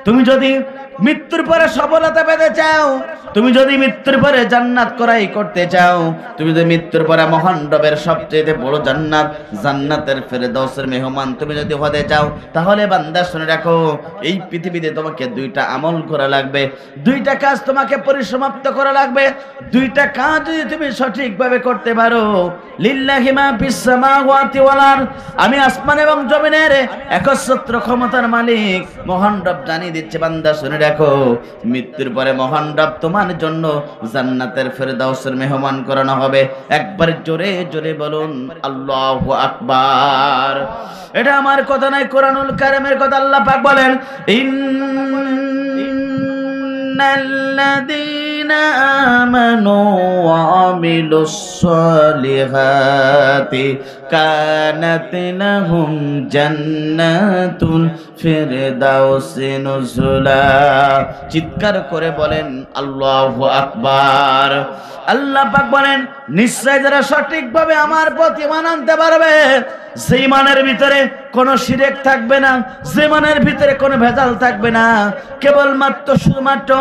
তুমি যদি মৃত্যুর পরে সফলতা পেতে চাও, তুমি যদি মৃত্যুর পরে জান্নাত করাই করতে চাও, তুমি যদি মৃত্যুর পরে মহান রবের সবচেয়ে বড় জান্নাত, জান্নাতের ফেরদাউসের মেহমান তুমি যদি হতে চাও, তাহলে বান্দা শুনে রাখো, এই পৃথিবীতে তোমাকে দুইটা আমল করা লাগবে, দুইটা কাজ তোমাকে পরিসমাপ্ত করা লাগবে। দুইটা কাজ যদি তুমি সঠিকভাবে করতে পারো, লিল্লাহি মা ফিস সামাওয়াতি ওয়াল আরদ, আমি আসমান এবং জমিনের একচ্ছত্র ক্ষমতার মালিক মহান রব জানিয়ে দিচ্ছে, বান্দা শুনে রাখো, মৃত্যুর পরে মহান রব তোমার জন্য জান্নাতের ফেরদাউসের মেহমান করানো হবে। একবার জোরে জোরে বলুন আল্লাহু আকবার। এটা আমার কথা নয়, কোরআনুল কারীমের কথা। আল্লাহ পাক বলেন, ইন্নাল্লাযীনা আমানু ওয়া আমিলুস সালিহাতি কানাত লাহুম জান্নাতুল ফিরদাউসি নুজুলা। চিৎকার করে বলেন আল্লাহু আকবার। আল্লাহ পাক বলেন, নিশ্চয় যারা সঠিকভাবে আমার প্রতি ঈমান আনতে পারবে, যে ঈমানের ভিতরে কোনো শিরক থাকবে না, যে ঈমানের ভিতরে কোনো ভেজাল থাকবে না, কেবলমাত্র শুধুমাত্র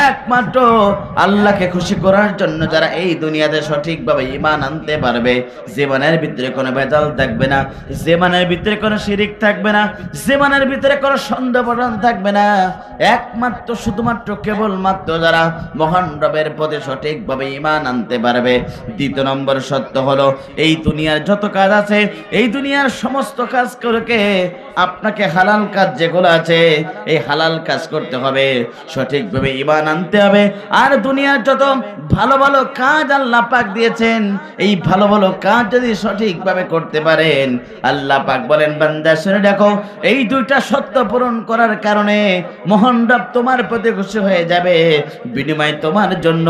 একমাত্র আল্লাহকে খুশি করার জন্য যারা এই দুনিয়াতে সঠিকভাবে ঈমান আনতে পারবে, যে ঈমানের ভিতরে কোনো ভেজাল থাকবে না, যে ঈমানের ভিতরে কোনো শিরক থাকবে না, যে ঈমানের ভিতরে কোনো সন্দেহপূর্ণ থাকবে না, একমাত্র শুধুমাত্র কেবলমাত্র যারা মহান রবের প্রতি সঠিকভাবে ঈমান আনতে পারবে। দ্বিতীয় নম্বর সত্য হলো, এই দুনিয়ার যত কাজ আছে, এই দুনিয়ার সমস্ত কাজ করকে আপনাকে হালাল কাজ যেগুলো আছে, এই হালাল কাজ করতে হবে, সঠিকভাবে ঈমান আনতে হবে। আর দুনিয়ার যত ভালো ভালো কাজ আল্লাহ পাক দিয়েছেন, এই ভালো ভালো কাজ যদি সঠিকভাবে করতে পারেন, আল্লাহ পাক বলেন, বান্দা শুনে দেখো, এই দুইটা সত্য পূরণ করার কারণে মহান রব তোমার প্রতি খুশি হয়ে যাবে, বিনিময়ে তোমার জন্য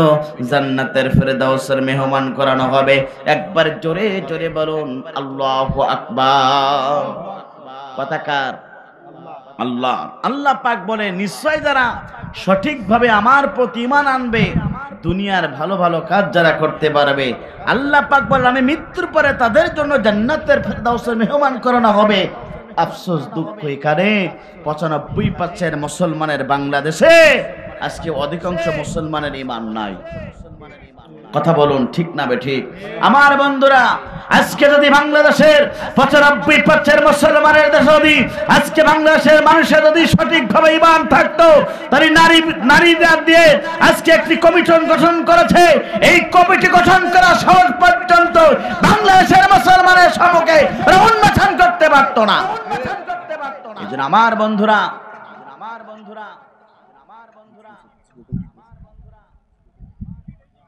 জান্নাতের ফেরদাউসের মেহমান করানো হবে। একবার জোরে জোরে বলুন আল্লাহু আকবার। কথাকার আল্লাহ। আল্লাহ পাক বলে, নিশ্চয় যারা সঠিকভাবে আমার প্রতি ঈমান আনবে, দুনিয়ার ভালো ভালো কাজ যারা করতে পারবে, আল্লাহ পাক বলে, আমি মৃত্যুর পরে তাদের জন্য জান্নাতের ফেরদাউসের মেহমান করানো হবে। আফসোস, দুঃখ এখানে 95% মুসলমানের বাংলাদেশে আজকে অধিকাংশ মুসলমানের ঈমান নাই। কথা বলুন ঠিক না বেঠিক? আমার বন্ধুরা, আজকে যদি বাংলাদেশের 95% মুসলমানের দেশে যদি আজকে বাংলাদেশের মানুষের যদি সঠিকভাবে ঈমান থাকতো, তাহলে নারীরা দিয়ে আজকে একটি কমিশন গঠন করেছে, এই কমিটি গঠন করা সহজ পর্যন্ত বাংলাদেশের মুসলমানের সম্মুখে উন্মোচন করতে পারত না। এই জন্য আমার বন্ধুরা,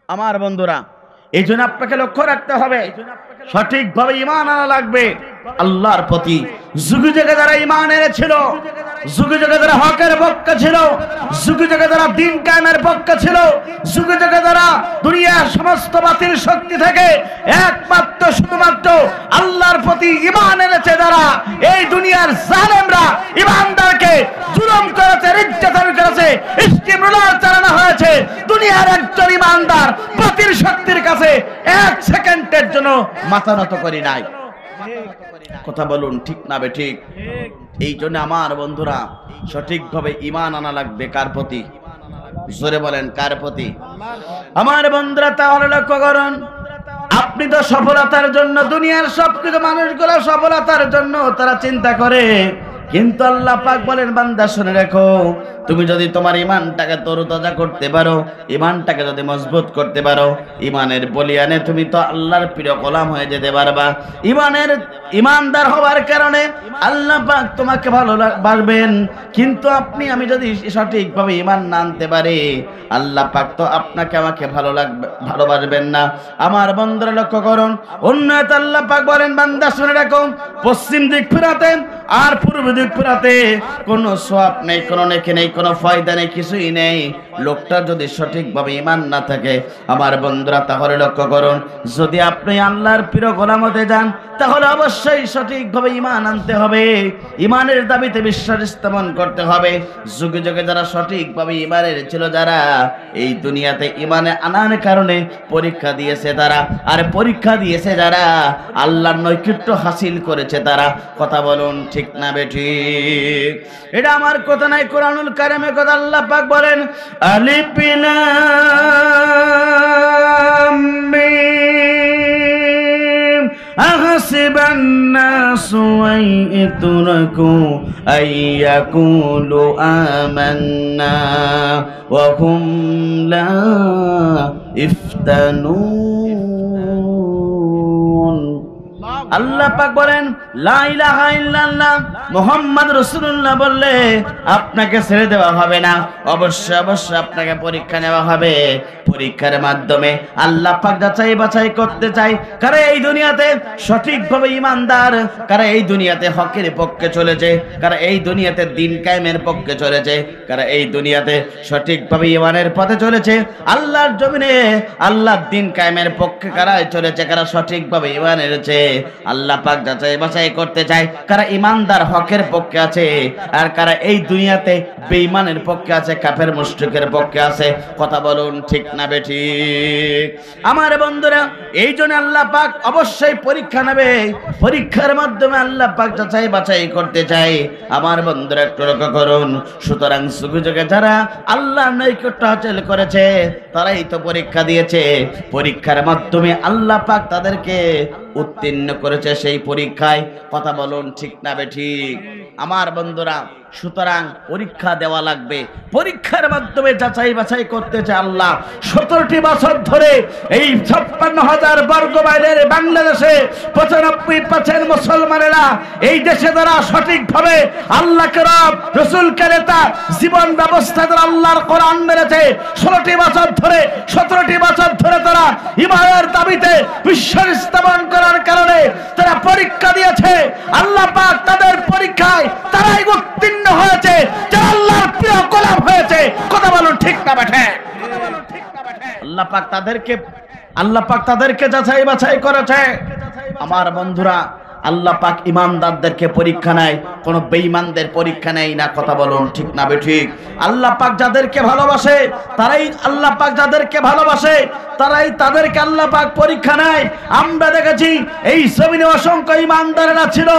আমার বন্ধুরা, এই জন্য আপনাকে লক্ষ্য রাখতে হবে, সঠিকভাবে ঈমান আনা লাগবে আল্লাহর প্রতি। যুগে যুগে যারা ঈমান এনেছিল, যুগে যুগে যারা হকের পক্ষে ছিল, যুগে যুগে যারা দ্বীন কায়েমের পক্ষে ছিল, যুগে যুগে যারা দুনিয়ার সমস্ত বাতিল শক্তি থেকে একমাত্র শুধুমাত্র আল্লাহর প্রতি ঈমান এনেছে, যারা এই দুনিয়ার জালেমরা ঈমানদারকে জুলুম করেছে, নির্যাতন করেছে, ইস্তিমরুলার চালানো হয়েছে, দুনিয়ার একজন ঈমানদার বাতিল শক্তির কাছে এক সেকেন্ডের জন্য মাথা নত করি নাই। কথা বলুন ঠিক না বেঠিক? এই জন্য আমার বন্ধুরা, সঠিকভাবে ঈমান আনা লাগবে কার প্রতি? জোরে বলেন, কার প্রতি? আমার বন্ধুরা, তাহলে লক্ষ্য করুন, আপনি তো সফলতার জন্য, দুনিয়ার সবকিছু মানুষগুলো সফলতার জন্য তারা চিন্তা করে, কিন্তু আল্লাহ পাক বলেন, বান্দা শুনে রাখো, তুমি যদি তোমার ঈমানটাকে তরতাজা করতে পারো, ঈমানটাকে যদি মজবুত করতে পারো, ঈমানের বলিয়ানে তুমি তো আল্লাহর প্রিয় গোলাম হয়ে যেতে পারবা। ঈমানদার হওয়ার কারণে আল্লাহ পাক তোমাকে ভালোবাসবেন, কিন্তু আমি যদি সঠিকভাবে ঈমান না আনতে পারি, আল্লাহ পাক তো আপনাকে আমাকে ভালোবাসবেন না। আমার বন্ধুরা লক্ষ্য করুন, অন্যত আল্লাহ পাক বলেন, বান্দা শুনে রাখো, পশ্চিম দিক ফেরাতে আর পূর্ব দিক ফেরাতে কোনো সওয়াব নেই, কোনো নেকি নেই, কোনো ফায়দা নেই, কিছুই নেই। লোকটা যদি সঠিকভাবে ঈমান না থাকে, আমার বন্ধুরা তাহলে লক্ষ্য করুন, যদি আপনি আল্লাহর প্রিয় গোলাম হতে যান, তাহলে অবশ্যই সঠিকভাবে ঈমান আনতে হবে, ঈমানের দাবিতে বিশ্বাস স্থাপন করতে হবে। যুগে যুগে যারা সঠিকভাবে ঈমানের ছিল, যারা এই দুনিয়াতে ঈমানে আনার কারণে পরীক্ষা দিয়েছে তারা, আর পরীক্ষা দিয়েছে যারা আল্লাহর নৈকট্য হাসিল করেছে তারা। কথা বলুন ঠিক না বেঠিক? এটা আমার কথা নাই, কোরআনুল কারিমে কথা আল্লাহ পাক বলেন আলিফ লাম মিম আহসিবান নাসু আন ইতরাকু আন ইয়াকুলু আমান্না ওয়া হুম লা ইফতানুন। আল্লাহ পাক বলেন লা ইলাহা ইল্লাল্লাহ মুহাম্মদ রাসূলুল্লাহ বললে আপনাকে ছেড়ে দেওয়া হবে না, অবশ্যই অবশ্যই আপনাকে পরীক্ষা নেওয়া হবে। পরীক্ষার মাধ্যমে আল্লাহ পাক যাচাই বাছাই করতে চায় কারা এই দুনিয়াতে সঠিকভাবে ঈমানদার, কারা এই দুনিয়াতে হকের পক্ষে চলেছে, কারা এই দুনিয়াতে দ্বীন কায়েমের পক্ষে চলেছে, কারা এই দুনিয়াতে সঠিকভাবে ঈমানের পথে চলেছে। আল্লাহর জমিনে আল্লাহর দ্বীন কায়েমের পক্ষে কারা চলেছে, কারা সঠিকভাবে ঈমান এনেছে। আল্লাহ পাক যাচাই বাছাই করতে চায় কারা ঈমানদার হকের পক্ষে আছে আর কারা এই দুনিয়াতে বেঈমানের পক্ষে আছে, কাফের মুশরিকের পক্ষে আছে। কথা বলুন ঠিক না বেঠিক? আমার বন্ধুরা, এই জন্য আল্লাহ পাক অবশ্যই পরীক্ষা নেবে, পরীক্ষার মাধ্যমে আল্লাহ পাক যাচাই বাছাই করতে চায়। আমার বন্ধুরা একটু লক্ষ্য করুন। সুতরাং যুগে যারা আল্লাহর নৈকট্য হাসিল করেছে তারাই তো পরীক্ষা দিয়েছে, পরীক্ষার মাধ্যমে আল্লাহ পাক তাদেরকে উত্তীর্ণ করেছে সেই পরীক্ষায়। কথা বলুন ঠিক না বেঠিক? আমার বন্ধুরা, সুতরাং পরীক্ষা দেওয়া লাগবে, পরীক্ষার মাধ্যমে যাচাই বাছাই করতেছে আল্লাহ। 17টি বছর ধরে এই 56,000 বর্গ মাইলের বাংলাদেশে 95% মুসলমানেরা এই দেশে যারা সঠিকভাবে আল্লাহকে রব রাসূলকে নেতা জীবন ব্যবস্থা যারা আল্লাহর কোরআন মেনেছে 17টি বছর ধরে তারা ঈমানের দাবিতে বিশ্বাস স্থাপন করার কারণে তারা পরীক্ষা দিয়েছে। আল্লাহ পাক তাদের পরীক্ষায় তারাই উত্তীর্ণ হয়েছে, যারা আল্লাহর প্রিয় গোলাম হয়েছে। কথা বলুন ঠিক না বেঠে? আল্লাহ পাক তাদেরকে যাচাই বাছাই করেছে। আমার বন্ধুরা, আল্লাহ পাক ইমানদারদেরকে পরীক্ষা নেয়, কোন বেঈমানদের পরীক্ষা নেয় না। কথা বলুন ঠিক না বেঠিক? আল্লাহ পাক যাদেরকে ভালোবাসে তাদেরকে আল্লাহ পাক পরীক্ষা নেয়। আমরা দেখেছি এই জমিনে অসংখ্য ইমানদারেরা ছিল,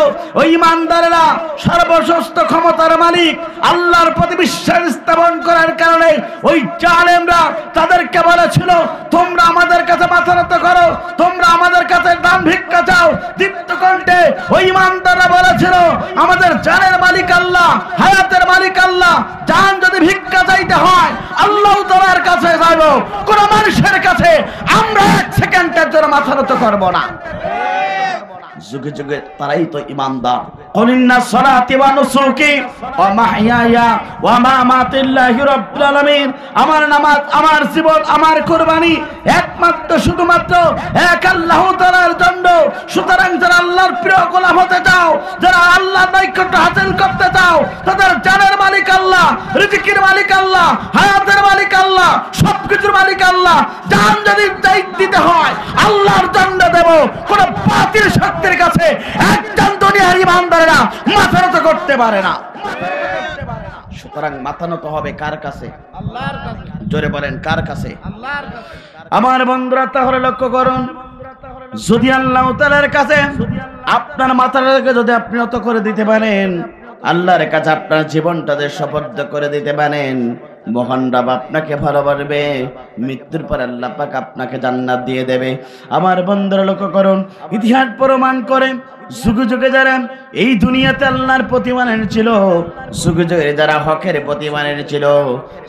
ওই ইমানদারেরা সর্বশ্রেষ্ঠ ক্ষমতার মালিক, আল্লাহর প্রতি বিশ্বাস স্থাপন করার কারণে ওই জালেমরা তাদেরকে বলেছিল তোমরা আমাদের কাছে মাথা নত করো, তোমরা আমাদের কাছে দান ভিক্ষা চাও। দীপ্ত কণ্ঠে ওই ইমানদাররা বলেছিল আমাদের জানের মালিক আল্লাহ, হায়াতের মালিক আল্লাহ, জান যদি ভিক্ষা চাইতে হয় আল্লাহ তাআলার কাছে যাব, কোন মানুষের কাছে আমরা 1 সেকেন্ডের জন্য মাথা নত করব না। যুগে যুগে তারাই তো ইমানদার। কুলিন্না সলাতি ওয়া নুসুকি ওয়া মাহইয়ায়া ওয়া মামাতি লিল্লাহি রাব্বিল আলামিন। আমার নামাজ, আমার জীবন, আমার কুরবানি একমাত্র শুধুমাত্র এক আল্লাহ তাআলার জন্য। সুতরাং যারা আল্লাহর প্রিয় গোলাম হতে চাও, যারা আল্লাহর নৈকট্য হাসিল করতে চাও, তাদের জানের মালিক আল্লাহ, রিজিকের মালিক আল্লাহ, হায়াতের মালিক আল্লাহ, সবকিছুর মালিক আল্লাহ। জান যদি দিতে হয় আল্লাহর জন্য দেব। কোন বাতিল শক্তির কাছে একজন দুনিয়ার ইমানদারেরা মাথা নত করতে পারে না। সুতরাং মাথা নত হবে কার কাছে? আল্লাহর কাছে। জোরে বলেন কার কাছে? আল্লাহর কাছে। আমার বন্ধুরা, তাহলে লক্ষ্য করুন, যদি আল্লাহ তাআলার কাছে আপনার মাথাটাকে যদি আপনি নত করে দিতে পারেন, আল্লাহর কাছে আপনার জীবনটাকে সুপর্দ করে দিতে পারেন, মহান রব আপনাকে ভালোবাসবে, মৃত্যুর পর আল্লাহ পাক আপনাকে জান্নাত দিয়ে দেবে। আমার বন্ধুরা লক্ষ্য করুন, ইতিহাস প্রমাণ করে যুগে যুগে যারা এই দুনিয়াতে আল্লাহর প্রতিমানের ছিল, যুগে যুগে যারা হকের প্রতিমানের ছিল,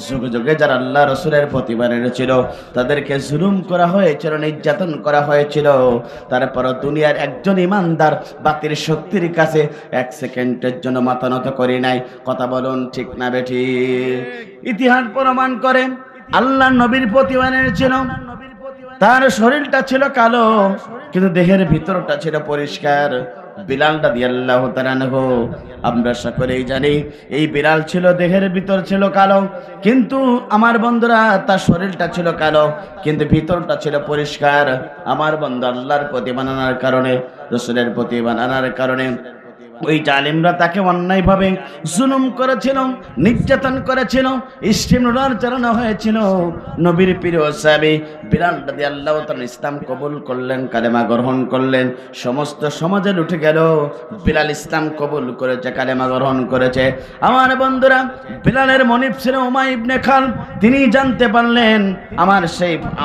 যুগে যুগে যারা আল্লাহ রসুলের প্রতিমানের ছিল, তাদেরকে জুলুম করা হয়েছিল, নির্যাতন করা হয়েছিল। তারপর দুনিয়ার একজন ইমানদার বাতিল শক্তির কাছে 1 সেকেন্ডের জন্য মাথা নত করে নাই। কথা বলুন ঠিক না বেঠিক? ইতিহাস প্রমাণ করে আল্লাহ নবীর প্রতিমানের ছিল, তার শরীরটা ছিল কালো কিন্তু দেহের ভিতরটা ছিল পরিষ্কার। বিলাল রাদিয়াল্লাহু তাআলা আনহু, আমরা সকলেই জানি এই বিলাল ছিল দেহের ভিতর ছিল কালো, কিন্তু আমার বন্ধুরা তার শরীরটা ছিল কালো কিন্তু ভিতরটা ছিল পরিষ্কার। আমার বন্ধু, আল্লাহর প্রতিমান আনার কারণে, রাসূলের প্রতিমান আনার কারণে ওই জালিমরা তাকে অন্যায়ভাবে জুলুম করেছিল, নির্যাতন করেছিল, স্টিমরোলার চালানো হয়েছিল। নবীর প্রিয় সাহাবী বিলাল রাদিয়াল্লাহু তাআলা ইসলাম কবুল করলেন, কালেমা গ্রহণ করলেন। সমস্ত সমাজে উঠে গেল বিলাল ইসলাম কবুল করেছে, কালেমা গ্রহণ করেছে। আমার বন্ধুরা, বিলালের মনিব ছিল উমাইয়া ইবনে খালদ। তিনি জানতে পারলেন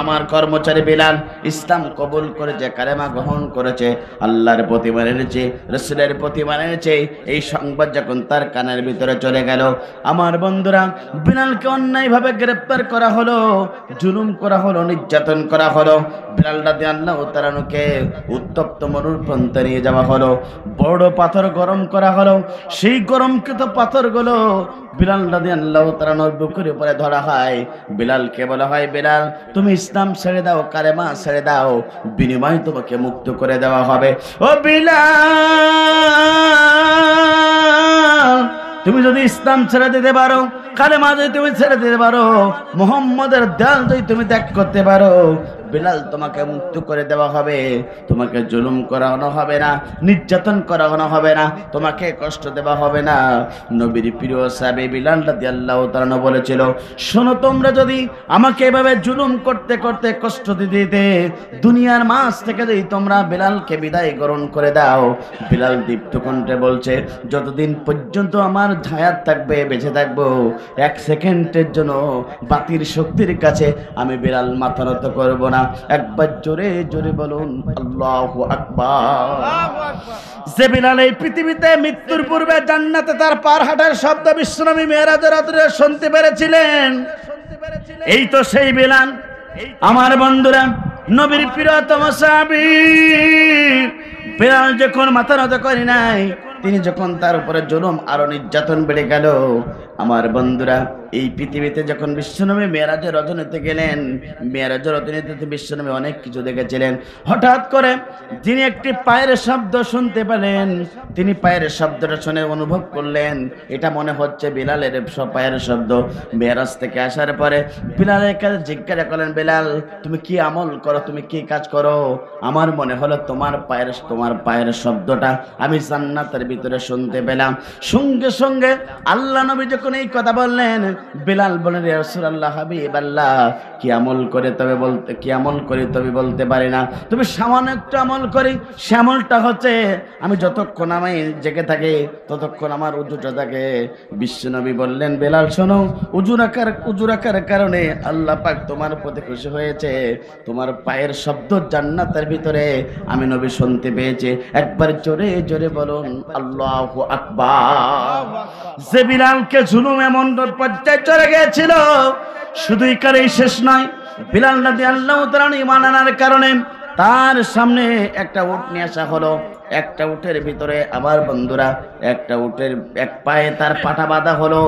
আমার কর্মচারী বিলাল ইসলাম কবুল করেছে, কালেমা গ্রহণ করেছে, আল্লাহর প্রতি মেনেছে, রাসূলের প্রতি মেনেছে। এই সংবাদ যখন তার কানের ভিতরে চলে গেল, আমার বন্ধুরা, বিলালকে অন্যায়ভাবে গ্রেফতার করা হলো, জুলুম করা হলো, নির্যাতন করা হলো। বিলাল রাদিয়াল্লাহু তাআলা কে উত্তপ্ত মরুর প্রান্তে নিয়ে যাওয়া হলো, বড় পাথর গরম করা হলো। সেই গরমকৃত পাথরগুলো বিলাল রাদিয়াল্লাহু তাআলার বুকের উপরে ধরা হয়। বিলালকে বলা হয়, বিলাল তুমি ইসলাম ছেড়ে দাও, কালেমা ছেড়ে দাও, বিনিময়ে তোমাকে মুক্ত করে দেওয়া হবে। ও বিলাল, তুমি যদি ইসলাম ছেড়ে দিতে পারো, কালেমা যদি তুমি ছেড়ে দিতে পারো, মুহাম্মদের দেয়াল যদি তুমি ত্যাগ করতে পারো, বিলাল তোমাকে মুক্ত করে দেওয়া হবে। তোমাকে জুলুম করানো হবে না, নির্যাতন করানো হবে না, তোমাকে কষ্ট দেওয়া হবে না। নবীর প্রিয় সাহাবী বিলাল রাদিয়াল্লাহু তাআলা বলেছিল, শোনো, তোমরা যদি আমাকে এভাবে জুলুম করতে করতে কষ্ট দিতে দুনিয়ার মাঝ থেকে যদি তোমরা বিলালকে বিদায় গ্রহণ করে দাও, বিলাল দীপ্ত কণ্ঠে বলছে, যতদিন পর্যন্ত আমার হায়াত থাকবে, বেঁচে থাকবো, এক সেকেন্ডের জন্য বাতির শক্তির কাছে আমি বিলাল মাথা নত করব না। একবার জোরে জোরে বলুন আল্লাহু আকবার। যে বিলাল এই পৃথিবীতে মৃত্যুর পূর্বে জান্নাতে তার পার হাঁটার শব্দ বিশ্বনবী মেরাজের রাতে শুনতে পেরেছিলেন, এই তো সেই বিলাল। আমার বন্ধুরা, নবীর প্রিয়তম সাহাবী বিলাল যখন মাথা নত করে নাই, তিনি যখন তার উপরে জুলুম আরো নির্যাতন বেড়ে গেল, আমার বন্ধুরা, এই পৃথিবীতে যখন বিশ্বনবী মেরাজের রজনীতে গেলেন, মেরাজের রজনীতে বিশ্বনবী অনেক কিছু দেখেছিলেন। হঠাৎ করে তিনি একটি পায়ের শব্দ শুনতে পেলেন। তিনি পায়ের শব্দটা শুনে অনুভব করলেন, এটা মনে হচ্ছে বিলালের পায়ের শব্দ। মেরাজ থেকে আসার পরে বিলালের কাছে জিজ্ঞাসা করলেন, বিলাল তুমি কি আমল করো, তুমি কি কাজ করো? আমার মনে হলো তোমার পায়ের শব্দটা আমি জান্নাতের ভিতরে শুনতে পেলাম। সঙ্গে সঙ্গে আল্লাহ নবী যখন এই কথা বললেন, বিলাল বলেন, ইয়া রাসূলুল্লাহ, হাবিবাল্লাহ, কি আমল করি তবে বলতে পারি না, তুমি সামান্য একটু আমল করি। সে আমলটা হচ্ছে, আমি যতক্ষণ আমি জেগে থাকি ততক্ষণ আমার উজুটা থাকে। বিশ্বনবী বললেন, বিলাল শোনো, উজু রাখার কারণে আল্লাহ পাক তোমার প্রতি খুশি হয়েছে। তোমার পায়ের শব্দ জান্নাতের ভিতরে আমি নবী শুনতে পেয়েছি। একবার জোরে জোরে বলুন আল্লাহু আকবার। যে বিলালকে জুলুম এমন পর্যায়ে চলে গিয়েছিল, শুধু এখানেই শেষ নয়, বিলাল রাদিয়াল্লাহু তাআলা ঈমান আনার কারণে তার সামনে একটা উট নিয়ে আসা হলো। একটা উটের ভিতরে, আমার বন্ধুরা, একটা উটের এক পায়ে তার পাটা বাঁধা হলো,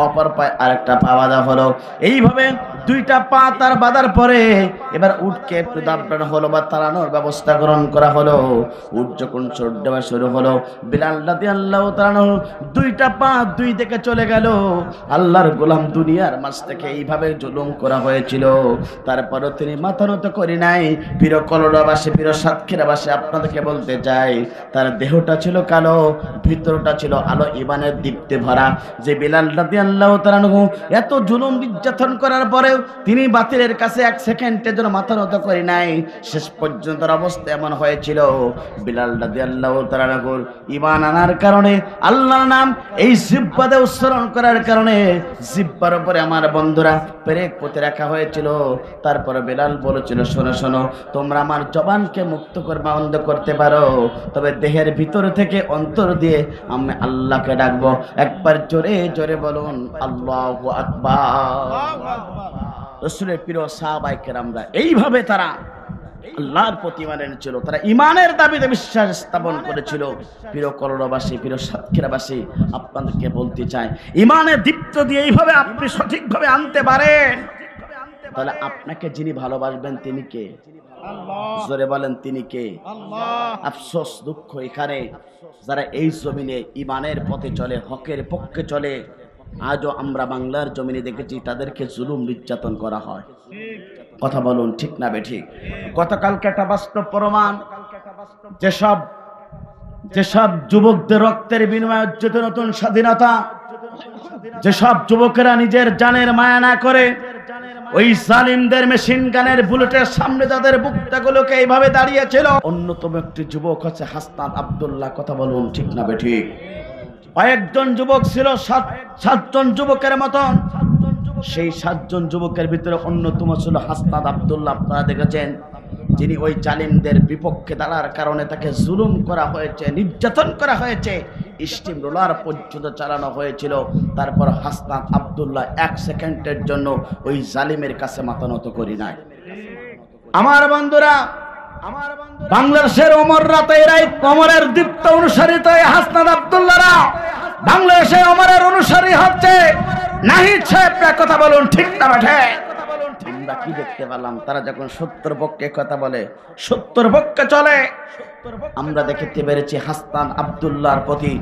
অপর পায়ে আরেকটা পা বাঁধা হলো। এইভাবে দুইটা পা তার বাঁধার পরে এবার উটকে একটু দাপটানো হলো বা তাড়ানোর ব্যবস্থা গ্রহণ করা হলো। উট যখন চড় দেওয়া শুরু হলো, বিলাল রাদিয়াল্লাহু তাআলা দুইটা পা দুই দিকে চলে গেল। আল্লাহর গোলাম, দুনিয়ার মাঝ থেকে এইভাবে জুলুম করা হয়েছিল, তারপরও তিনি মাথা নত করি নাই। প্রিয় কলরাবাসী, প্রিয় সাতক্ষীরাবাসী, আপনাদেরকে বলতে চাই, তার দেহটা ছিল কালো, ভিতরটা ছিল আলো ঈমানের দীপ্তে ভরা। যে বিলাল রাদিয়াল্লাহু তাআলা এত জুলুম নির্যাতন করার পরেও তিনি বাতিলের কাছে এক সেকেন্ডের জন্য মাথা নত করে নাই। শেষ পর্যন্ত অবস্থা এমন হয়েছিল, বিলাল রাদিয়াল্লাহু তাআলা ঈমান আনার কারণে, আল্লাহর নাম এই জিহ্বাতে উচ্চারণ করার কারণে জিহ্বার উপরে, আমার বন্ধুরা, পেরেক পুঁতে রাখা হয়েছিল। তারপরে বিলাল বলেছিল, শোনো শোনো, তোমরা আমার জবানকে মুক্ত বন্ধ করতে পারো, তবে দেহের ভিতর থেকে অন্তর দিয়ে আমি আল্লাহকে ডাকবো। একবার জোরে জোরে বলুন আল্লাহু আকবার। রাসূলের প্রিয় সাহাবায়ে কেরামরা এইভাবে তারা আল্লাহর প্রতি ঈমান এনেছিল, তারা ঈমানের দাবিতে বিশ্বাস স্থাপন করেছিল। প্রিয় করণবাসী, প্রিয় সাতক্ষীরাবাসী, আপনাদেরকে বলতে চাই, ঈমানের দীপ্ত দিয়ে এইভাবে আপনি সঠিকভাবে আনতে পারেন, তাহলে আপনাকে যিনি ভালোবাসবেন তিনি কে? জোরে বলেন, তিনি কে? আফসোস, দুঃখ এখানে, যারা এই জমিনে ঈমানের পথে চলে, হকের পক্ষে চলে, আজও আমরা বাংলার জমিনে দেখেছি তাদেরকে জুলুম নির্যাতন করা হয়। কথা বলুন, ঠিক না বেঠিক? গতকালকে একটা বাস্তব প্রমাণ, যেসব যেসব যুবকদের রক্তের বিনিময়ে অর্জিত নতুন স্বাধীনতা, যেসব যুবকেরা নিজের জানের মায়া না করে ওই জালিমদের মেশিন গানের বুলেটের সামনে যাদের বুকটাগুলোকে এইভাবে দাঁড়িয়েছিল, অন্যতম একটি যুবক হচ্ছে হাসনাত আব্দুল্লাহ। কথা বলুন ঠিক না বেঠিক? কয়েকজন যুবক ছিল, সাতজন যুবকের মতন। সেই 7 জন যুবকের ভিতরে অন্যতম ছিল হাসনাত আব্দুল্লাহ। আপনারা দেখেছেন, যিনি ওই জালিমদের বিপক্ষে দাঁড়ার কারণে তাকে জুলুম করা হয়েছে, নির্যাতন করা হয়েছে, স্টিম রোলার পর্যন্ত চালানো হয়েছিল। তারপর হাসনাত আব্দুল্লাহ 1 সেকেন্ডের জন্য ওই জালিমের কাছে মাথা নত করি নাই। আমার বন্ধুরা, বাংলাদেশের ওমররা তো এরাই ওমরের দীপ্ত অনুসারী। তো হাসনাত আব্দুল্লাহরা বাংলাদেশে ওমরের অনুসারী হচ্ছে। নাহিদ সাহেব কথা বলুন ঠিক না বেঠে? আমরা কি দেখতে পেলাম? তারা যখন সত্যের পক্ষে কথা বলে, সত্যের পক্ষে চলে। আমরা দেখতে পেরেছি হাসনাত আব্দুল্লাহর প্রতি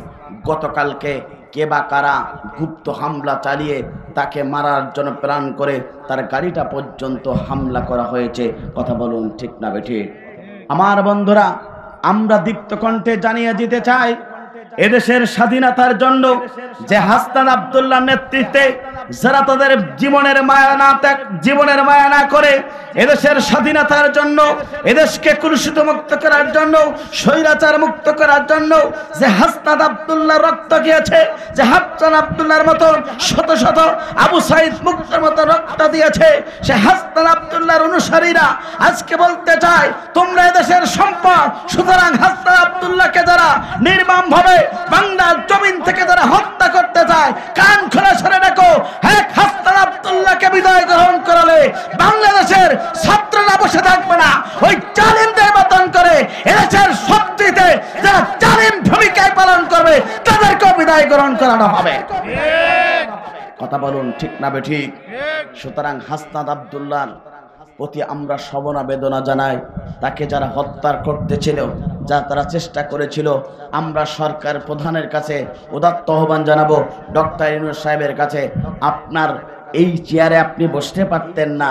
গতকালকে কে বা কারা গুপ্ত হামলা চালিয়ে তাকে মারার জন্য প্ল্যান করে তার গাড়িটা পর্যন্ত হামলা করা হয়েছে। কথা বলুন ঠিক না বেঠে? আমার বন্ধুরা, আমরা দীপ্ত কণ্ঠে জানিয়ে দিতে চাই, এদেশের স্বাধীনতার জন্য যে হাসনাত আব্দুল্লাহর নেতৃত্বে যারা তাদের জীবনের মায়া না করে এদেশের স্বাধীনতার জন্য, এদেশকে কুলুষিত মুক্ত করার জন্য, স্বৈরাচার মুক্ত করার জন্য যে হাসনাত আব্দুল্লাহ রক্ত দিয়েছে, যে হাসনাত আব্দুল্লাহর মতো শত শত আবু সাইদ মুক্তের মতো রক্ত দিয়েছে, সে হাসনাত আব্দুল্লাহর অনুসারীরা আজকে বলতে চায়, তোমরা এদেশের সম্পদ। সুতরাং হাসনাত আব্দুল্লাহকে যারা নির্মমভাবে বাংলার জমিন থেকে যারা হত্যা করতে চায়, কান খোলা সরে রাখো। হ্যাঁ, হাসনাত আব্দুল্লাহকে বিদায় গ্রহণ করালে বাংলাদেশের ছাত্ররা বসে থাকবে না। ওই জালিমদের বেতন করে এদেশের শক্তিতে যারা জালিম ভূমিকায় পালন করবে তাদেরকেও বিদায় গ্রহণ করানো হবে। কথা বলুন ঠিক না বেঠিক? সুতরাং হাসনাত আব্দুল্লাহর প্রতি আমরা সমবেদনা জানাই। তাকে যারা হত্যা করতেছিল, যা তারা চেষ্টা করেছিল, আমরা সরকার প্রধানের কাছে উদাত্ত আহ্বান জানাবো, ডক্টর ইউনূস সাহেবের কাছে, আপনার এই চেয়ারে আপনি বসতে পারতেন না,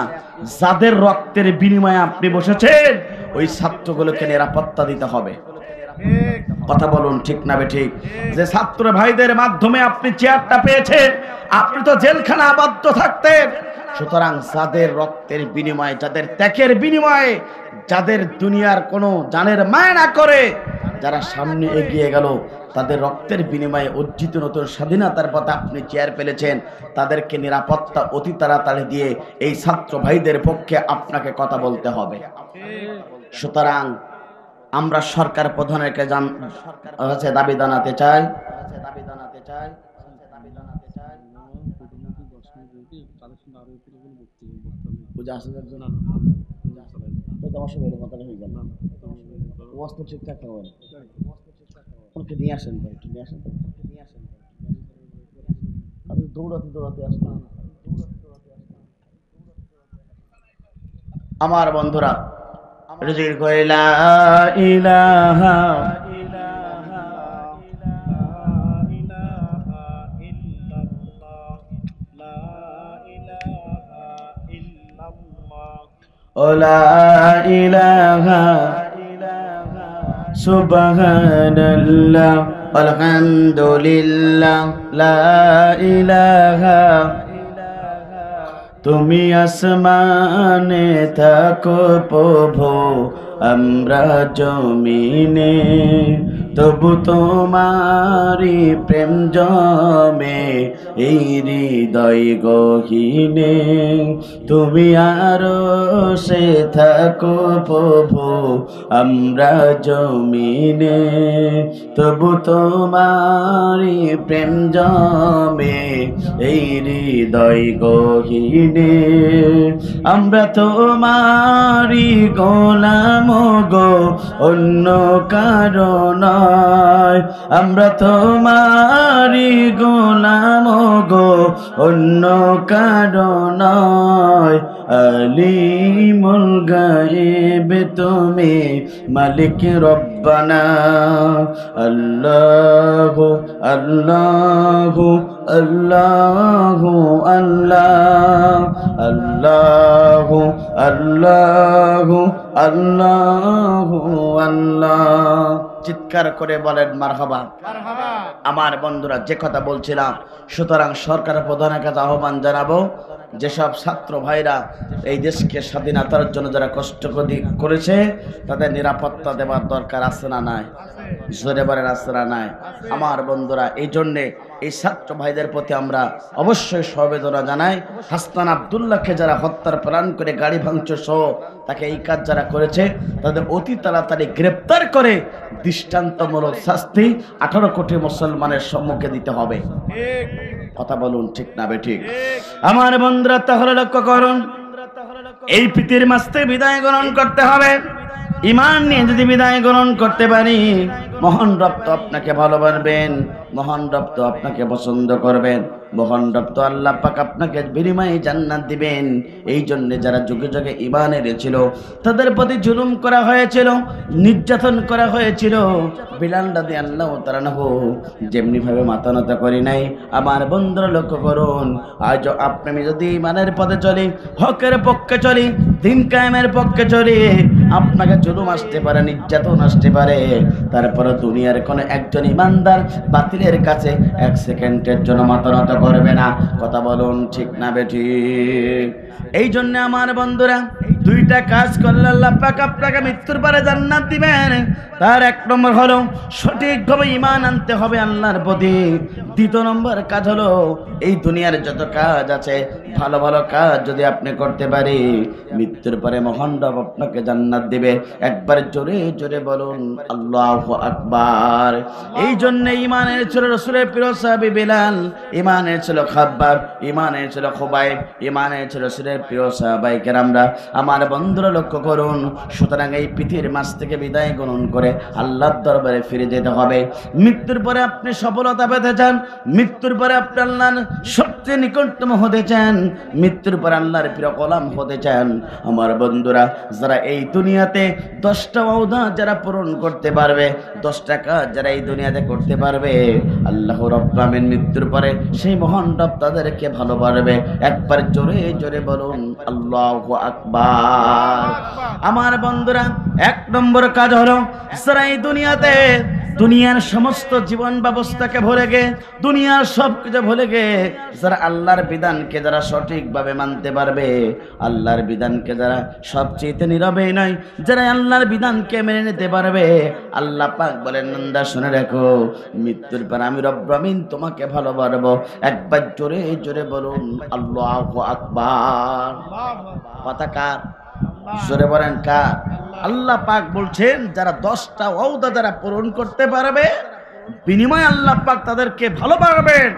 যাদের রক্তের বিনিময়ে আপনি বসেছেন ওই ছাত্রগুলোকে নিরাপত্তা দিতে হবে। কথা বলুন ঠিক না বেঠিক? যে ছাত্র ভাইদের মাধ্যমে আপনি চেয়ারটা পেয়েছেন, আপনি তো জেলখানা আবদ্ধ থাকতেন। সুতরাং যাদের রক্তের বিনিময়ে, যাদের ত্যাগের বিনিময়ে, যাদের দুনিয়ার কোনো জানের মায়া না করে যারা সামনে এগিয়ে গেল, তাদের রক্তের বিনিময়ে অর্জিত নতুন স্বাধীনতার পথে আপনি চেয়ার পেলেছেন, তাদেরকে নিরাপত্তা অতি তাড়াতাড়ি দিয়ে এই ছাত্র ভাইদের পক্ষে আপনাকে কথা বলতে হবে। সুতরাং আমরা সরকার প্রধানের কাছে দাবি জানাতে চাই, আমার বন্ধুরা, লা ইলাহা লা ইলাহা সুবহানাল্লাহ আলহামদুলিল্লাহ লা ইলাহা। তুমি আসমানে থাকো প্রভু, আমরা জমিনে, তবু তোমারি প্রেম জমে এই হৃদয় গহীনে। তুমি আরো সে থাকো প্রভু, আমরা জমিনে, তবু তোমারি প্রেম জমে এই হৃদয় গহীনে। আমরা তোমারি গোলাম গো, অন্য কারণ, আমরা তোমারি গোলাম গো, অন্য কারণ। আলিমুল গায়েব তুমি, মালিক রব্বানা। আল্লাহু আল্লাহু আল্লাহু আল্লাহ, আল্লাহু আল্লাহু আল্লাহু আল্লাহ। চিৎকার করে বলেন মারহাবা। আমার বন্ধুরা, যে কথা বলছিলাম, সুতরাং সরকার প্রধানের কাছে আহ্বান জানাবো, যেসব ছাত্র ভাইরা এই দেশকে স্বাধীনতার জন্য যারা কষ্ট করেছে তাদের নিরাপত্তা দেওয়ার দরকার আছে না নাই? জোরে বলেন আছে না নাই? আমার বন্ধুরা, এই জন্যে এই ছাত্র ভাইদের প্রতি আমরা অবশ্যই সমবেদনা জানাই। হাসনান আব্দুল্লাহকে যারা হত্যার প্ল্যান করে গাড়ি ভাঙচুর সহ তাকে এই কাজ যারা করেছে তাদের অতি তাড়াতাড়ি গ্রেপ্তার করে দৃষ্টান্তমূলক শাস্তি 18 কোটি মুসলমানের সম্মুখে দিতে হবে। কথা বলুন, ঠিক না বেঠিক? আমার বন্ধুরা, তাহলে লক্ষ্য করুন, এই পৃথিবীর মাঝ থেকে বিদায় গ্রহণ করতে হবে। ঈমান নিয়ে যদি বিদায় গ্রহণ করতে পারি, মহান রব তো আপনাকে ভালোবাসবেন, মহান রব তো আপনাকে পছন্দ করবেন, মহান রব তো আল্লাহ পাক আপনাকে বিনিময়ে জান্নাত দিবেন। এই জন্য যারা যুগে যুগে ঈমান এনেছিল তাদের প্রতি জুলুম করা হয়েছিল, নির্যাতন করা হয়েছিল। বিলাল রাদিয়াল্লাহু তাআলা আনহু যেমনি ভাবে মাথা নত করি নাই, আমার বন্ধুরা লক্ষ্য করুন, আজ আপনি যদি ঈমানের পথে চলি, হকের পক্ষে চলি, দ্বীন কায়েমের পক্ষে চলি, আপনাকে জুলুম আসতে পারে, নির্যাতন আসতে পারে, তারপরে দুনিয়ার কোন একজন ঈমানদার বাতিলের কাছে 1 সেকেন্ডের জন্য মাথা নত করবে না। কথা বলুন, ঠিক না বেঠিক? এই জন্য আমার বন্ধুরা, দুইটা কাজ করলে আল্লাহ পাক আপনাকে মৃত্যুর পরে জান্নাত দিবেন। তার 1 নম্বর হলো সঠিকভাবে ঈমান আনতে হবে আল্লাহর প্রতি। 2 নম্বর কাজ হলো এই দুনিয়ার যত কাজ আছে ভালো ভালো কাজ যদি আপনি করতে পারি, মৃত্যুর পরে মহান রব আপনাকে জান্নাত দিবে। একবার জোরে জোরে বলুন আল্লাহু আকবার। এই জন্য ঈমানের ছিল রাসূলের প্রিয় সাহাবী বিলাল, ঈমানের ছিল খাব্বাব, ঈমানের ছিল খুবাইব, ঈমানের ছিল রাসূলের প্রিয় সাহাবায়ে কেরামরা। আমার বন্ধুরা লক্ষ্য করুন, সুতরাং এই পৃথিবীর মাঝ থেকে বিদায় গ্রহণ করে আল্লাহর দরবারে ফিরে যেতে হবে। মৃত্যুর পরে আপনি সফলতা পেতে চান, মৃত্যুর পরে আপনি আল্লাহর সবচেয়ে নিকটতম হতে চান, মৃত্যুর পরে আল্লাহর প্রিয় গোলাম হতে চান, আমার বন্ধুরা, যারা এই দুনিয়াতে 10টা ওয়াদা যারা পূরণ করতে পারবে, 10টা কাজ যারা এই দুনিয়াতে করতে পারবে, আল্লাহ রাব্বুল আমিন মৃত্যুর পরে সেই মহান রব তাদেরকে ভালোবাসবে। একবার জোরে জোরে বলুন আল্লাহু আকবার। আমার বন্ধুরা, 1 নম্বর কাজ হলো যারা এই দুনিয়াতে দুনিয়ার সমস্ত জীবন ব্যবস্থাকে ভুলে গে, দুনিয়ার সব কিছু ভুলে গে যারা আল্লাহর বিধানকে যারা সঠিকভাবে মানতে পারবে, আল্লাহর বিধানকে যারা সবচেয়ে নীরবে নয়, যারা আল্লাহর বিধানকে মেনে নিতে পারবে, আল্লাহ পাক বলেন, নন্দা শুনে রাখো, মৃত্যুর পর আমি রব্বুল আমিন তোমাকে ভালোবাসবো। একবার জোরে জোরে বলুন আল্লাহু আকবার। কথা কার? জোরে বলেন কার? আল্লাহ পাক বলছেন, যারা 10টা ওয়াদা যারা পূরণ করতে পারবে, বিনিময়ে আল্লাহ পাক তাদেরকে ভালোবাসবেন।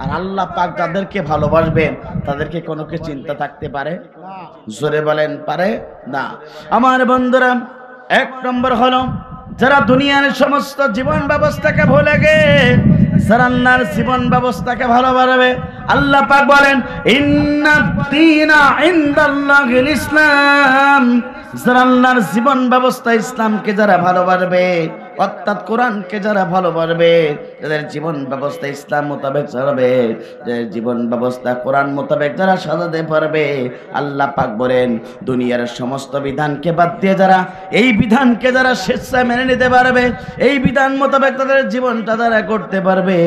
আর আল্লাহ পাক যাদেরকে ভালোবাসবেন তাদেরকে কোনো কি চিন্তা থাকতে পারে? জোরে বলেন পারে না? আমার বন্ধুরা, 1 নম্বর হলো যারা দুনিয়ার সমস্ত জীবন ব্যবস্থাকে ভুলে গে যারা আল্লাহর জীবন ব্যবস্থাকে ভালোবাসবে, আল্লাহ পাক বলেন, ইন্নাদ-দীনা ইনদাল্লাহিল ইসলাম। যারা আল্লাহর জীবন ব্যবস্থা ইসলামকে যারা ভালোবাসবে, অর্থাৎ কোরআনকে যারা ভালোবাসবে, যাদের জীবন ব্যবস্থা ইসলাম মোতাবেক চলবে, যে জীবন ব্যবস্থা কোরআন মোতাবেক যারা সাজাতে পারবে, আল্লাহ পাক বলেন, দুনিয়ার সমস্ত বিধানকে বাদ দিয়ে যারা এই বিধানকে যারা স্বেচ্ছায় মেনে নিতে পারবে, এই বিধান মোতাবেক তাদের জীবনটা যারা করতে পারবে,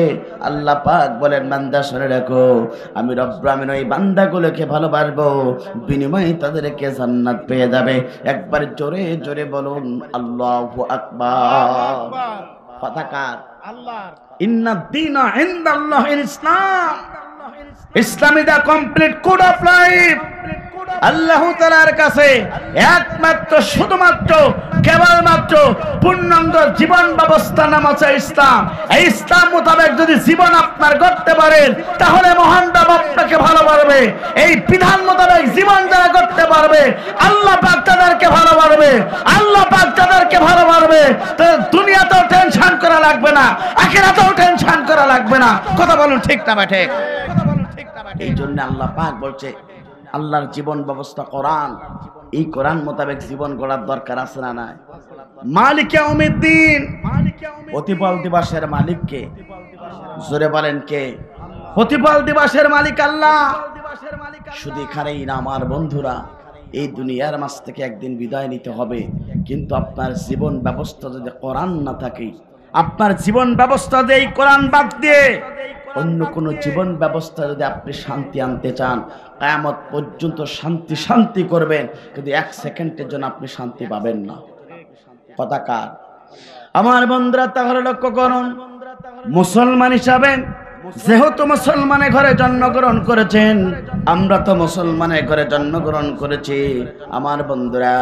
আল্লাহ পাক বলেন, বান্দা শুনে রাখো, আমি রব্বুল আমিন ওই বান্দাগুলোকে ভালোবাসবো, বিনিময়ে তাদেরকে জান্নাত পেয়ে যাবে। একবার জোরে জোরে বলুন আল্লাহু আকবার। কথা কার? আল্লাহর। ইন্নাদ-দীনা ইনদাল্লাহিল ইসলাম। Islam is the complete code of life. Allah তাআলার কাছে একমাত্র শুধুমাত্র কেবলমাত্র পূর্ণাঙ্গ জীবন ব্যবস্থা নাম আছে ইসলাম। এই ইসলাম মোতাবেক যদি জীবন আপনার করতে পারেন, তাহলে মহান রব আপনাকে ভালোবাসবে। এই বিধান মোতাবেক জীবন যারা করতে পারবে, আল্লাহ পাক তাদেরকে ভালোবাসবে। আল্লাহ পাক তাদেরকে ভালোবাসবে, তো দুনিয়াতেও টেনশন করা লাগবে না, আখিরাতেও টেনশন করা লাগবে না। কথা বলুন ঠিক না ঠিক? এই জন্য আল্লাহ পাক বলছে, আল্লাহর জীবন ব্যবস্থা কোরআন, এই কোরআন মোতাবেক জীবন গড়ার দরকার আছে না নাই? মালিক ইয়াউমিদ্দিন, প্রতিফল দিবসের মালিক কে? জোরে বলেন কে? প্রতিফল দিবসের মালিক আল্লাহ। শুধু এখানেই না আমার বন্ধুরা, এই দুনিয়ার মাঝ থেকে একদিন বিদায় নিতে হবে। কিন্তু আপনার জীবন ব্যবস্থা যদি কোরআন না থাকে, আপনার জীবন ব্যবস্থা যদি এই কোরআন বাদ দিয়ে অন্য কোনো জীবন ব্যবস্থা যদি আপনি শান্তি আনতে চান, কিয়ামত পর্যন্ত শান্তি শান্তি করবেন, কিন্তু এক সেকেন্ডের জন্য আপনি শান্তি পাবেন না। কথা কার? আমার বন্ধুরা, তাহলে লক্ষ্য করুন, মুসলমান হিসাবে যেহেতু মুসলমানের ঘরে জন্মগ্রহণ করেছেন, আমরা তো মুসলমানের ঘরে জন্মগ্রহণ করেছি। আমার বন্ধুরা,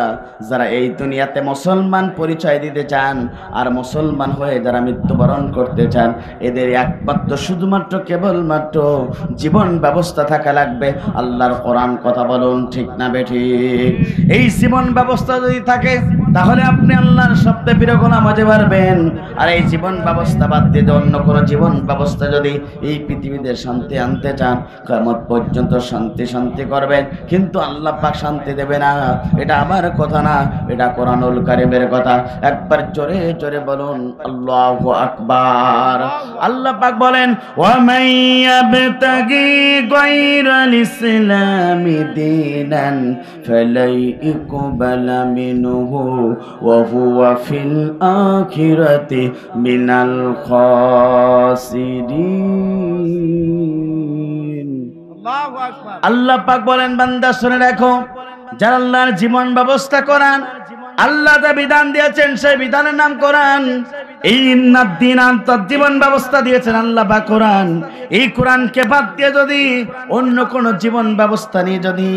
যারা এই দুনিয়াতে মুসলমান পরিচয় দিতে চান আর মুসলমান হয়ে যারা মৃত্যুবরণ করতে চান, এদের একমাত্র শুধুমাত্র কেবলমাত্র জীবন ব্যবস্থা থাকা লাগবে। আল্লাহর কোরআন কথা বলুন, ঠিক না বেঠিক? এই জীবন ব্যবস্থা যদি থাকে তাহলে আপনি আল্লাহর শব্দে প্রিয় গোলাম হতে পারবেন। আর এই জীবন ব্যবস্থা বাদ দিয়ে অন্য কোনো জীবন ব্যবস্থা যদি এই পৃথিবীতে শান্তি আনতে চান, কিয়ামত পর্যন্ত শান্তি শান্তি করবেন, কিন্তু আল্লাহ পাক শান্তি দেবে না। এটা আমার কথা না, এটা কোরআনুল কারীমের কথা। একবার জোরে জোরে বলুন আল্লাহু আকবার। আল্লাহ পাক বলেন, ওয়া মান ইয়াবতাগি গায়রাল ইসলামি দীনান ফালাই ইকবালা মিনহু ওয়া হুয়া ফিল আখিরাতি মিনাল খাসিরিন। আল্লাহ পাক বলেন, বান্দা শুনে রাখো, যারা আল্লাহর জীবন ব্যবস্থা করান, আল্লাহ যা বিধান দিয়েছেন সেই বিধানের নাম কোরআন। এই দিন জীবন ব্যবস্থা দিয়েছেন আল্লাহ পাক কোরআন। এই কোরআনকে বাদ দিয়ে যদি অন্য কোন জীবন ব্যবস্থা নিয়ে যদি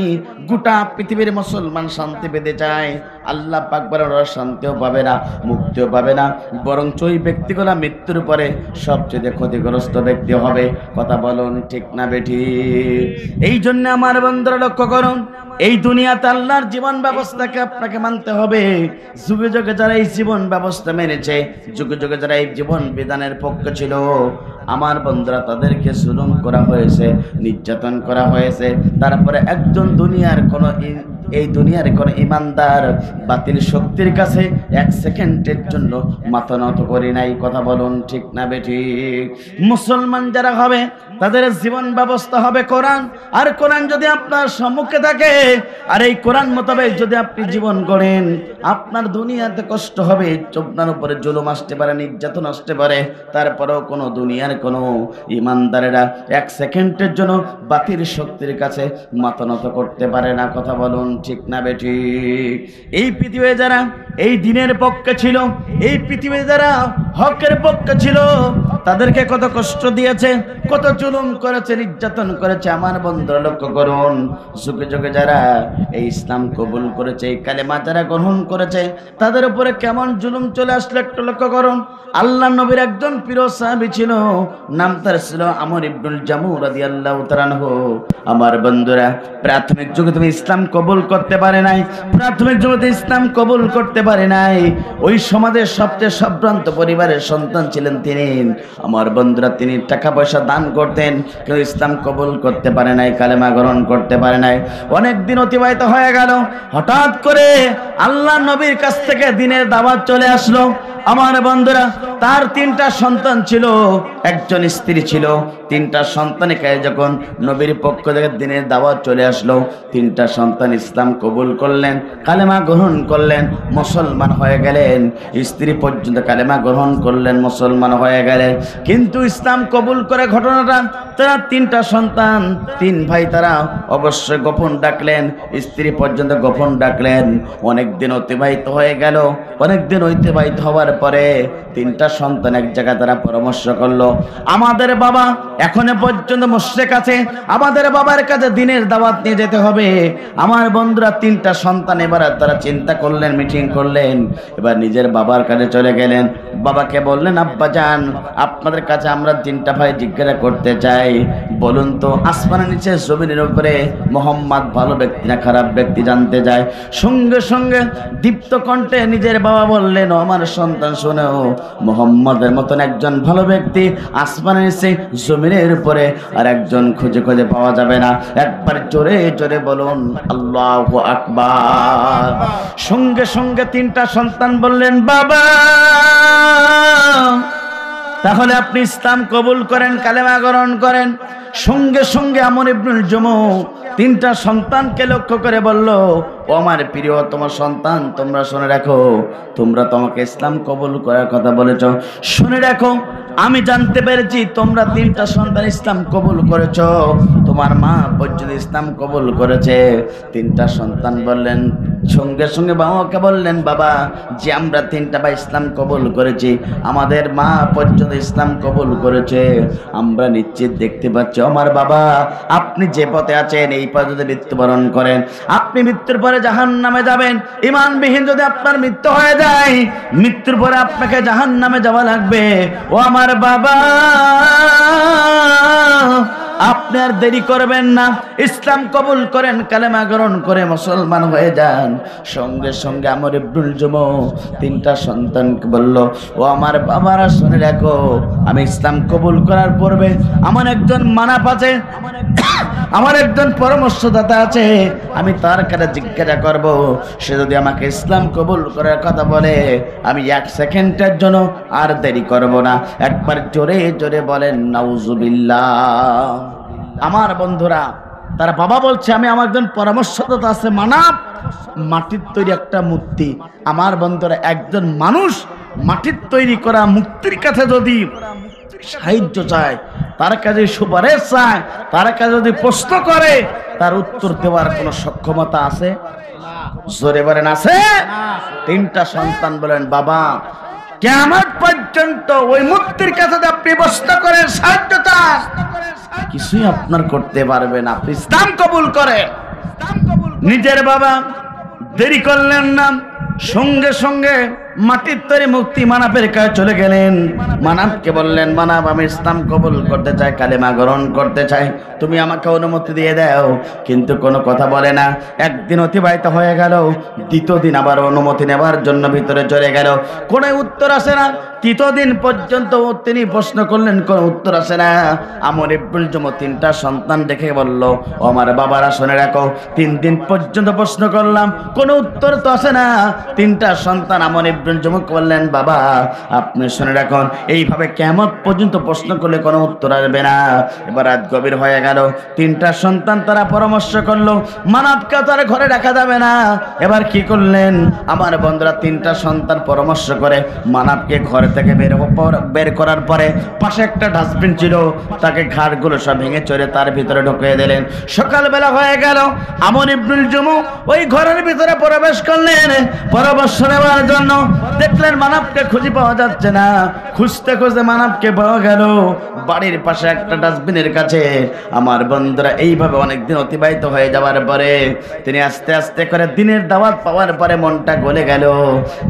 গোটা পৃথিবীর মুসলমান শান্তি পেতে চায়, আল্লাহ পাক বলেন ওরা শান্তিও পাবে না, মুক্তিও পাবে না, বরং ওই ব্যক্তিগুলা মৃত্যুর পরে সবচেয়ে ক্ষতিগ্রস্ত ব্যক্তি হবে। কথা বলুন, ঠিক না বেঠিক? এই জন্য আমার বন্ধুরা লক্ষ্য করুন, এই দুনিয়াতে আল্লাহর জীবন ব্যবস্থাকে আপনাকে মানতে হবে। যুগে যুগে যারা এই জীবন ব্যবস্থা মেনেছে, যুগে যুগে যারা এই জীবন বিধানের পক্ষে ছিল, আমার বন্ধুরা তাদেরকে জুলুম করা হয়েছে, নির্যাতন করা হয়েছে। তারপরে একজন এই দুনিয়ার কোন ইমানদার বাতিল শক্তির কাছে এক সেকেন্ডের জন্য মাথা নত করি নাই। কথা বলুন, ঠিক না বেঠিক? মুসলমান যারা হবে তাদের জীবন ব্যবস্থা হবে কোরআন। আর কোরআন যদি আপনার সম্মুখে থাকে আর এই কোরআন মোতাবেক যদি আপনি জীবন গড়েন, আপনার দুনিয়াতে কষ্ট হবে, আপনার উপরে জুলুম আসতে পারে, নির্যাতন আসতে পারে, তারপরেও কোনো দুনিয়ার কোনো ইমানদারেরা এক সেকেন্ডের জন্য বাতিল শক্তির কাছে মাথা নত করতে পারে না। কথা বলুন, ঠিক না বেঠিক? এই পৃথিবীতে যারা এই দিনের পক্ষে ছিল, এই পৃথিবীতে যারা হকের পক্ষে ছিল, তাদেরকে কত কষ্ট দিয়েছে, কত জুলুম করেছে, নির্যাতন করেছে। আমার বন্ধুরা লক্ষ্য করুন, যুগে যুগে যারা এই ইসলাম কবুল করেছে, এই কালেমা যারা গ্রহণ করেছে, তাদের উপরে কেমন জুলুম চলে আসলো একটু লক্ষ্য করুন। আল্লাহ নবীর একজন প্রিয় সাহাবী ছিল, নাম তার ছিল আমর ইবনুল জামু রাদিয়াল্লাহু তাআলা আনহু। আমার বন্ধুরা, প্রাথমিক যুগে তুমি ইসলাম কবুল করতে পারে নাই, প্রাথমিক যুগে ইসলাম কবুল করতে পারে নাই। ওই সমাজের সবচেয়ে সম্ভ্রান্ত পরিবারের সন্তান ছিলেন তিনি। আমার বন্ধুরা, তিনি টাকা পয়সা দান করতেন, কেউ ইসলাম কবুল করতে পারে নাই, কালেমা গ্রহণ করতে পারে নাই। অনেক দিন অতিবাহিত হয়ে গেল, হঠাৎ করে আল্লাহ নবীর কাছ থেকে দিনের দাওয়াত চলে আসলো। আমার বন্ধুরা, তার 3টা সন্তান ছিল, একজন স্ত্রী ছিল। 3টা সন্তানকে যখন নবীর পক্ষ থেকে দিনের দাওয়াত চলে আসলো, 3টা সন্তান ইসলাম কবুল করলেন, কালেমা গ্রহণ করলেন, মুসলমান হয়ে গেলেন। স্ত্রী পর্যন্ত কালেমা গ্রহণ করলেন, মুসলমান হয়ে গেলেন। কিন্তু ইসলাম কবুল করে ঘটনাটা তারা 3টা সন্তান, 3 ভাই, তারা অবশ্যই গোপন ডাকলেন, স্ত্রী পর্যন্ত গোপন ডাকলেন। অনেক দিন অতিবাহিত হয়ে গেল। অনেক দিন অতিবাহিত হওয়ার পরে 3টা সন্তান এক জায়গায় তারা পরামর্শ করলো, আমাদের বাবা এখনো পর্যন্ত মুশরিক আছে, আমাদের বাবার কাছে দিনের দাওয়াত নিয়ে যেতে হবে। আমার বন্ধুরা, 3টা সন্তান এবার তারা চিন্তা করলেন, মিটিং করলেন, এবার নিজের বাবার কাছে চলে গেলেন। বাবাকে বললেন, আব্বা জান, আপনাদের কাছে আমরা 3টা ভাই জিজ্ঞাসা করতে চাই, বলুন তো আসমানের নিচে জমিনের উপরে মোহাম্মদ ভালো ব্যক্তি না খারাপ ব্যক্তি জানতে চায়। সঙ্গে সঙ্গে দীপ্ত কণ্ঠে নিজের বাবা বললেন, আমার সন্তান শোনো, মোহাম্মদের মতন একজন ভালো ব্যক্তি আসমানের নিচে জমিনের উপরে আর একজন খুঁজে খুঁজে পাওয়া যাবে না। একবার জোরে জোরে বলুন আল্লাহু আকবার। সঙ্গে সঙ্গে 3টা সন্তান বললেন, বাবা তাহলে আপনি ইসলাম কবুল করেন, কালেমা গ্রহণ করেন। সঙ্গে সঙ্গে আমর ইবনুল জুমু তিনটা সন্তানকে লক্ষ্য করে বলল, ও আমার প্রিয় তোমার সন্তান, তোমরা শুনে রাখো, তোমরা তোমাকে ইসলাম কবুল করার কথা বলেছ। শুনে রাখো, আমি জানতে পেরেছি তোমরা তিনটা সন্তান ইসলাম কবুল করেছ, তোমার মা পর্যন্ত ইসলাম কবুল করেছে। তিনটা সন্তান বললেন, সঙ্গে সঙ্গে বাবাকে বললেন, বাবা যে আমরা তিনটা ভাই ইসলাম কবুল করেছি, আমাদের মা পর্যন্ত ইসলাম কবুল করেছে, আমরা নিশ্চিত দেখতে পাচ্ছি আমার বাবা আপনি যে পথে আছেন এই পথে যদি মৃত্যুবরণ করেন, আপনি মৃত্যুর পরে জাহান্নামে যাবেন। ঈমানবিহীন যদি আপনার মৃত্যু হয়ে যায়, মৃত্যুর পরে আপনাকে জাহান্নামে যাওয়া লাগবে। ও আমার বাবা, আপনি আর দেরি করবেন না, ইসলাম কবুল করেন, কালেমা গ্রহণ করে মুসলমান হয়ে যান। সঙ্গে সঙ্গে আমর ইবনুল জুমু তিনটা সন্তানকে বলল, ও আমার বাবারা শুনে রাখো, আমি ইসলাম কবুল করার পূর্বে আমার একজন মানাপ আছে, আমার একজন পরামর্শদাতা আছে, আমি তার কাছে জিজ্ঞাসা করব, সে যদি আমাকে ইসলাম কবুল করার কথা বলে আমি এক সেকেন্ডের জন্য আর দেরি করব না। একবার জোরে জোরে বলেন নাউজুবিল্লাহ। আমার বন্ধুরা, তার বাবা বলছে আমি আমার একজন পরামর্শদাতা আছে, মানাপ মাটির তৈরি একটা মূর্তি। আমার বন্ধুরা, একজন মানুষ মাটির তৈরি করা মূর্তির কাছে যদি সাহায্য চায়, তার কাছে সুপারিশ চায়, তার কাছে যদি প্রশ্ন করে, তার উত্তর দেওয়ার কোনো সক্ষমতা আছে? জোরে বলেন আছে? তিনটা সন্তান বলেন, বাবা কিয়ামত পর্যন্ত ওই মূর্তির কাছে আপনি প্রশ্ন করেন, সাহায্য চান, কিছুই আপনার করতে পারবেন না, আপনি ইসলাম কবুল করেন। নিজের বাবা দেরি করলেন না, সঙ্গে সঙ্গে মাটির তৈরি মূর্তি মানাপের কাছে চলে গেলেন। মানাপকে বললেন, মানাপ আমি ইসলাম কবুল করতে চাই, কালেমা গ্রহণ করতে চাই, তুমি আমাকে অনুমতি দিয়ে দাও। কিন্তু কোনো কথা বলে না। একদিন অতিবাহিত হয়ে গেল, দ্বিতীয় দিন আবার অনুমতি নেবার জন্য ভিতরে চলে গেল, কোনো উত্তর আসে না। তৃতীয় দিন পর্যন্ত তিনি প্রশ্ন করলেন, কোনো উত্তর আসে না। আমর ইবনুল জুমু তিনটা সন্তান দেখে বলল, ও আমার বাবারা শুনে রাখো, 3 দিন পর্যন্ত প্রশ্ন করলাম, কোনো উত্তর তো আসে না। তিনটা সন্তান আমর ইবনুল জুমু বললেন, বাবা আপনি শুনে রাখুন, এইভাবে কিয়ামত পর্যন্ত প্রশ্ন করলে কোনো উত্তর আসবে না। এবার রাত গভীর হয়ে গেল, তিনটা সন্তান তারা পরামর্শ করলো, মানবকে তার ঘরে রাখা যাবে না। এবার কি করলেন আমার বন্ধুরা, তিনটা সন্তান পরামর্শ করে মানবকে ঘরে থেকে বের করার পরে পাশে একটা ডাস্টবিন ছিল, তাকে ঘাড়গুলো সব ভেঙে চড়ে তার ভিতরে ঢুকিয়ে দিলেন। সকালবেলা হয়ে গেল, আমর ইবনুল জুমু ওই ঘরের ভিতরে প্রবেশ করলেন পরামর্শ নেওয়ার জন্য। দেখলেন মানবকে খুঁজে পাওয়া যাচ্ছে না, খুঁজতে খুঁজতে মানবকে পাওয়া গেল বাড়ির পাশে একটা ডাস্টবিনের কাছে। আমার বন্ধুরা, এইভাবে অনেকদিন অতিবাহিত হয়ে যাওয়ার পরে তিনি আস্তে আস্তে করে দিনের দাওয়াত পাওয়ার পরে মনটা গলে গেল।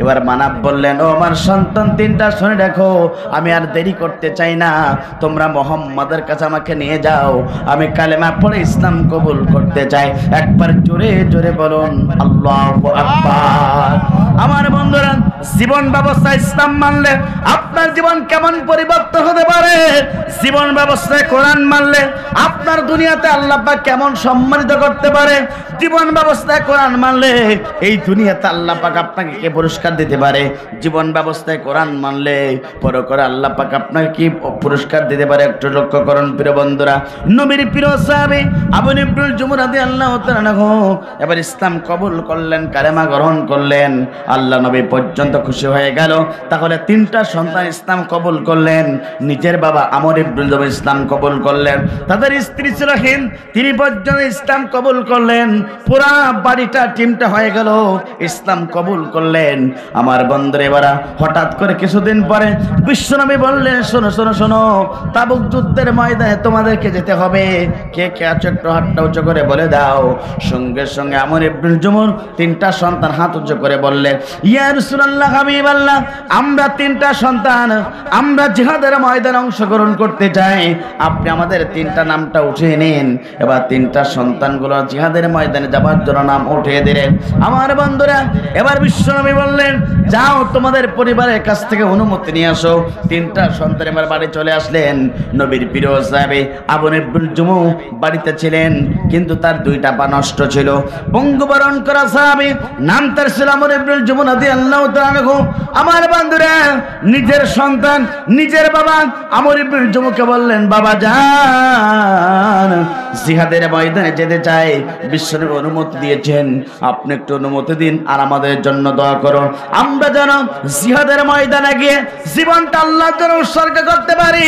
এবার মানব বললেন, ও আমার সন্তান তিনটা শুনে রাখো, আমি আর দেরি করতে চাই না, তোমরা মুহাম্মাদের কাছে আমাকে নিয়ে যাও, আমি কালেমা পড়ে ইসলাম কবুল করতে চাই। একবার জোরে জোরে বলুন আল্লাহু আকবার। আমার বন্ধুরা, জীবন ব্যবস্থা ইসলাম মানলে আপনার জীবন কেমন পরিবর্তন হতে পারে, জীবন ব্যবস্থায় কোরআন মানলে আপনার দুনিয়াতে আল্লাহ পাক কেমন সম্মানিত করতে পারে, জীবন ব্যবস্থায় কোরআন মানলে এই দুনিয়াতে আল্লাহ পাক আপনাকে কে পুরস্কার দিতে পারে, জীবন ব্যবস্থায় কোরআন মানলে পরকালে আল্লাহ পাক আপনাকে কি পুরস্কার দিতে পারে, একটু লক্ষ্য করুন প্রিয় বন্ধুরা। নবীর প্রিয় সাহাবী আবু ইবনুল জুমু রাদিয়াল্লাহু তাআলা আনহু এবার ইসলাম কবুল করলেন, কালেমা গ্রহণ করলেন, আল্লাহ নবী পর্যন্ত খুশি হয়ে গেল। তাহলে তিনটা সন্তান ইসলাম কবুল করলেন, নিজের বাবা আমর ইবনুল জুমু ইসলাম কবুল করলেন, তাদের স্ত্রী ছিল হিন্দ, তিনি পর্যন্ত ইসলাম কবুল করলেন, পুরা বাড়িটা টিমটা হয়ে গেল ইসলাম কবুল করলেন। আমার বন্ধুরা, এবার হঠাৎ করে কিছুদিন পরে বিশ্বনবী বললেন, শোনো শোনো শোনো, তাবুক যুদ্ধের ময়দানে তোমাদেরকে যেতে হবে, কে কে আছো একটু হাতটা উঁচু করে বলে দাও। সঙ্গে সঙ্গে আমর ইবনুল জুমুর তিনটা সন্তান হাত উঁচু করে বললেন, ইয়া রাসূলুল্লাহ, হাবিবাল্লাহ, আমরা তিনটা সন্তান আমরা জিহাদের ময়দানে অংশগ্রহণ করতে চাই, আপনি আমাদের তিনটা নামটা উঠিয়ে নিন। এবার তিনটা সন্তানগুলো জিহাদের ময়দানে যাবার জন্য নাম উঠিয়ে দিলেন। আমার বন্ধুরা, এবার বিশ্বনবী বললেন, যাও তোমাদের পরিবারের কাছ থেকে অনুমতি নিয়ে আসো। তিনটা সন্তান এবার বাড়ি চলে আসলেন। নবীর প্রিয় সাহাবী আবু ইবনুল জুমু বাড়িতে ছিলেন, কিন্তু তার দুইটা পা নষ্ট ছিল। পঙ্গুবরণ করা সাহাবী, নাম তার ছিল আবু ইবনুল জুমু রাদিয়াল্লাহু তাআলা আনহু। আমার বন্ধুরা, নিজের সন্তান, নিজের বাবা আবু ইবনুল জুমুকে বললেন, বাবা যান, জিহাদের ময়দানে যেতে চাই, বিশ্বনবী অনুমতি দিয়েছেন, আপনি একটু অনুমতি দিন আর আমাদের জন্য দোয়া করুন, আমরা যেন জিহাদের ময়দানে গিয়ে জীবনটা আল্লাহর জন্য উৎসর্গ করতে পারি,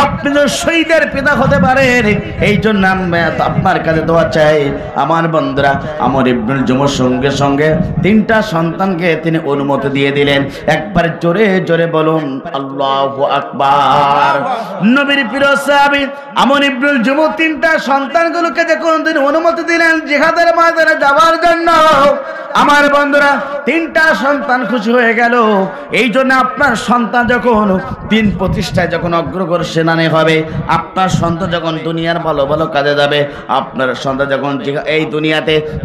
আপনি যেন শহীদের পিতা হতে পারেন, এই জন্য আমরা আপনার কাছে দোয়া চাই। আমার বন্ধুরা, আমর ইবনুল জুমুর সঙ্গে সঙ্গে তিনটা সন্তানকে তিনি অনুমতি দিয়ে দিলেন। একবার জোরে জোরে বলুন আল্লাহু আকবার। নবীর প্রিয় সাহাবী আমর ইবনুল জুমু তিনটা সন্তানগুলোকে যখন তিনি অনুমতি দিলেন জিহাদের ময়দানে যাওয়ার জন্য, আমার বন্ধুরা তিনটা সন্তান খুশি হয়ে গেল। এই জন্য আপনার সন্তান যখন দিন প্রতিষ্ঠায় যখন অগ্রগর সেনানী হবে, আপনার সন্তান যখন দুনিয়ার ভালো ভালো কাজে যাবে, আপনার সন্তান যখন এই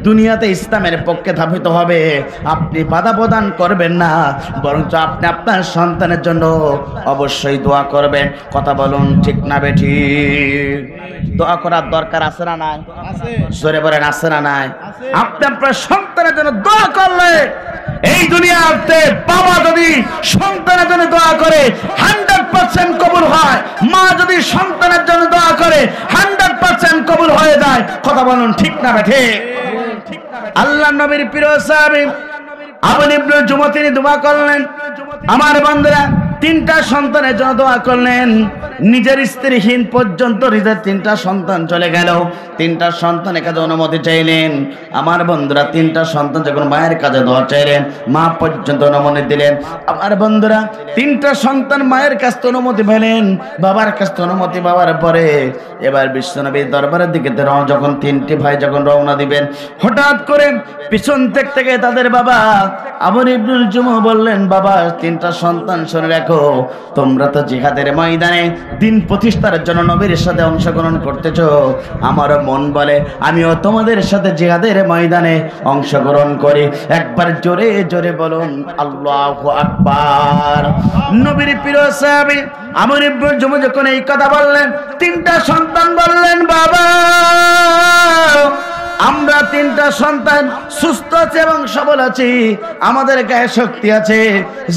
দুনিয়াতে ইসলামের পক্ষে ধাবিত হবে, আপনি বাধা প্রদান করবেন না, বরঞ্চ আপনি আপনার সন্তানের জন্য অবশ্যই দোয়া করবেন। কথা বলুন ঠিক না বেঠি? দোয়া করার দরকার আছে না নাই? জোরে বলেন আছে না নাই? আপনি আপনার সন্তানের জন্য দোয়া করলে, এই দুনিয়াতে বাবা যদি সন্তানের জন্য দোয়া করে 100% কবুল হয়, মা যদি সন্তানের জন্য দোয়া করে 100% কবুল হয়ে যায়। কথা বলুন ঠিক না বেঠি? আল্লাহর নবীর প্রিয় সাহাবী আবু ইবনুল জুমু তিনি দোয়া করলেন। আমার বন্ধুরা, তিনটা সন্তানের জন্য দোয়া করলেন। নিজের স্ত্রীহীন পর্যন্ত নিজের তিনটা সন্তান চলে গেল, তিনটা সন্তানের কাছে অনুমতি চাইলেন। আমার বন্ধুরা, তিনটা সন্তান যখন মায়ের কাছে দোয়া চাইলেন, মা পর্যন্ত অনুমতি দিলেন। আমার বন্ধুরা, তিনটা সন্তান মায়ের কাছ থেকে অনুমতি পেলেন, বাবার কাছ থেকে অনুমতি পাওয়ার পরে এবার বিশ্বনবীর দরবারের দিকে যখন তিনটি ভাই যখন রওনা দিবেন, হঠাৎ করে পিছন থেকে তাদের বাবা আবু ইবনুল জুমু বললেন, বাবা তিনটা সন্তান শুনে রাখো, তোমরা তো জিহাদের ময়দানে দিন প্রতিষ্ঠার জন্য নবীর সাথে অংশগ্রহণ করতেছ, আমারও মন বলে আমিও তোমাদের সাথে জিহাদের ময়দানে অংশগ্রহণ করি। একবার জোরে জোরে বলুন আল্লাহু আকবার। নবীর প্রিয় সাহাবী আবু ইবনুল জুমু যখন এই কথা বললেন, তিনটা সন্তান বললেন, বাবা আমরা তিনটা সন্তান সুস্থ আছি এবং সবল আছি, আমাদের গায়ে শক্তি আছে,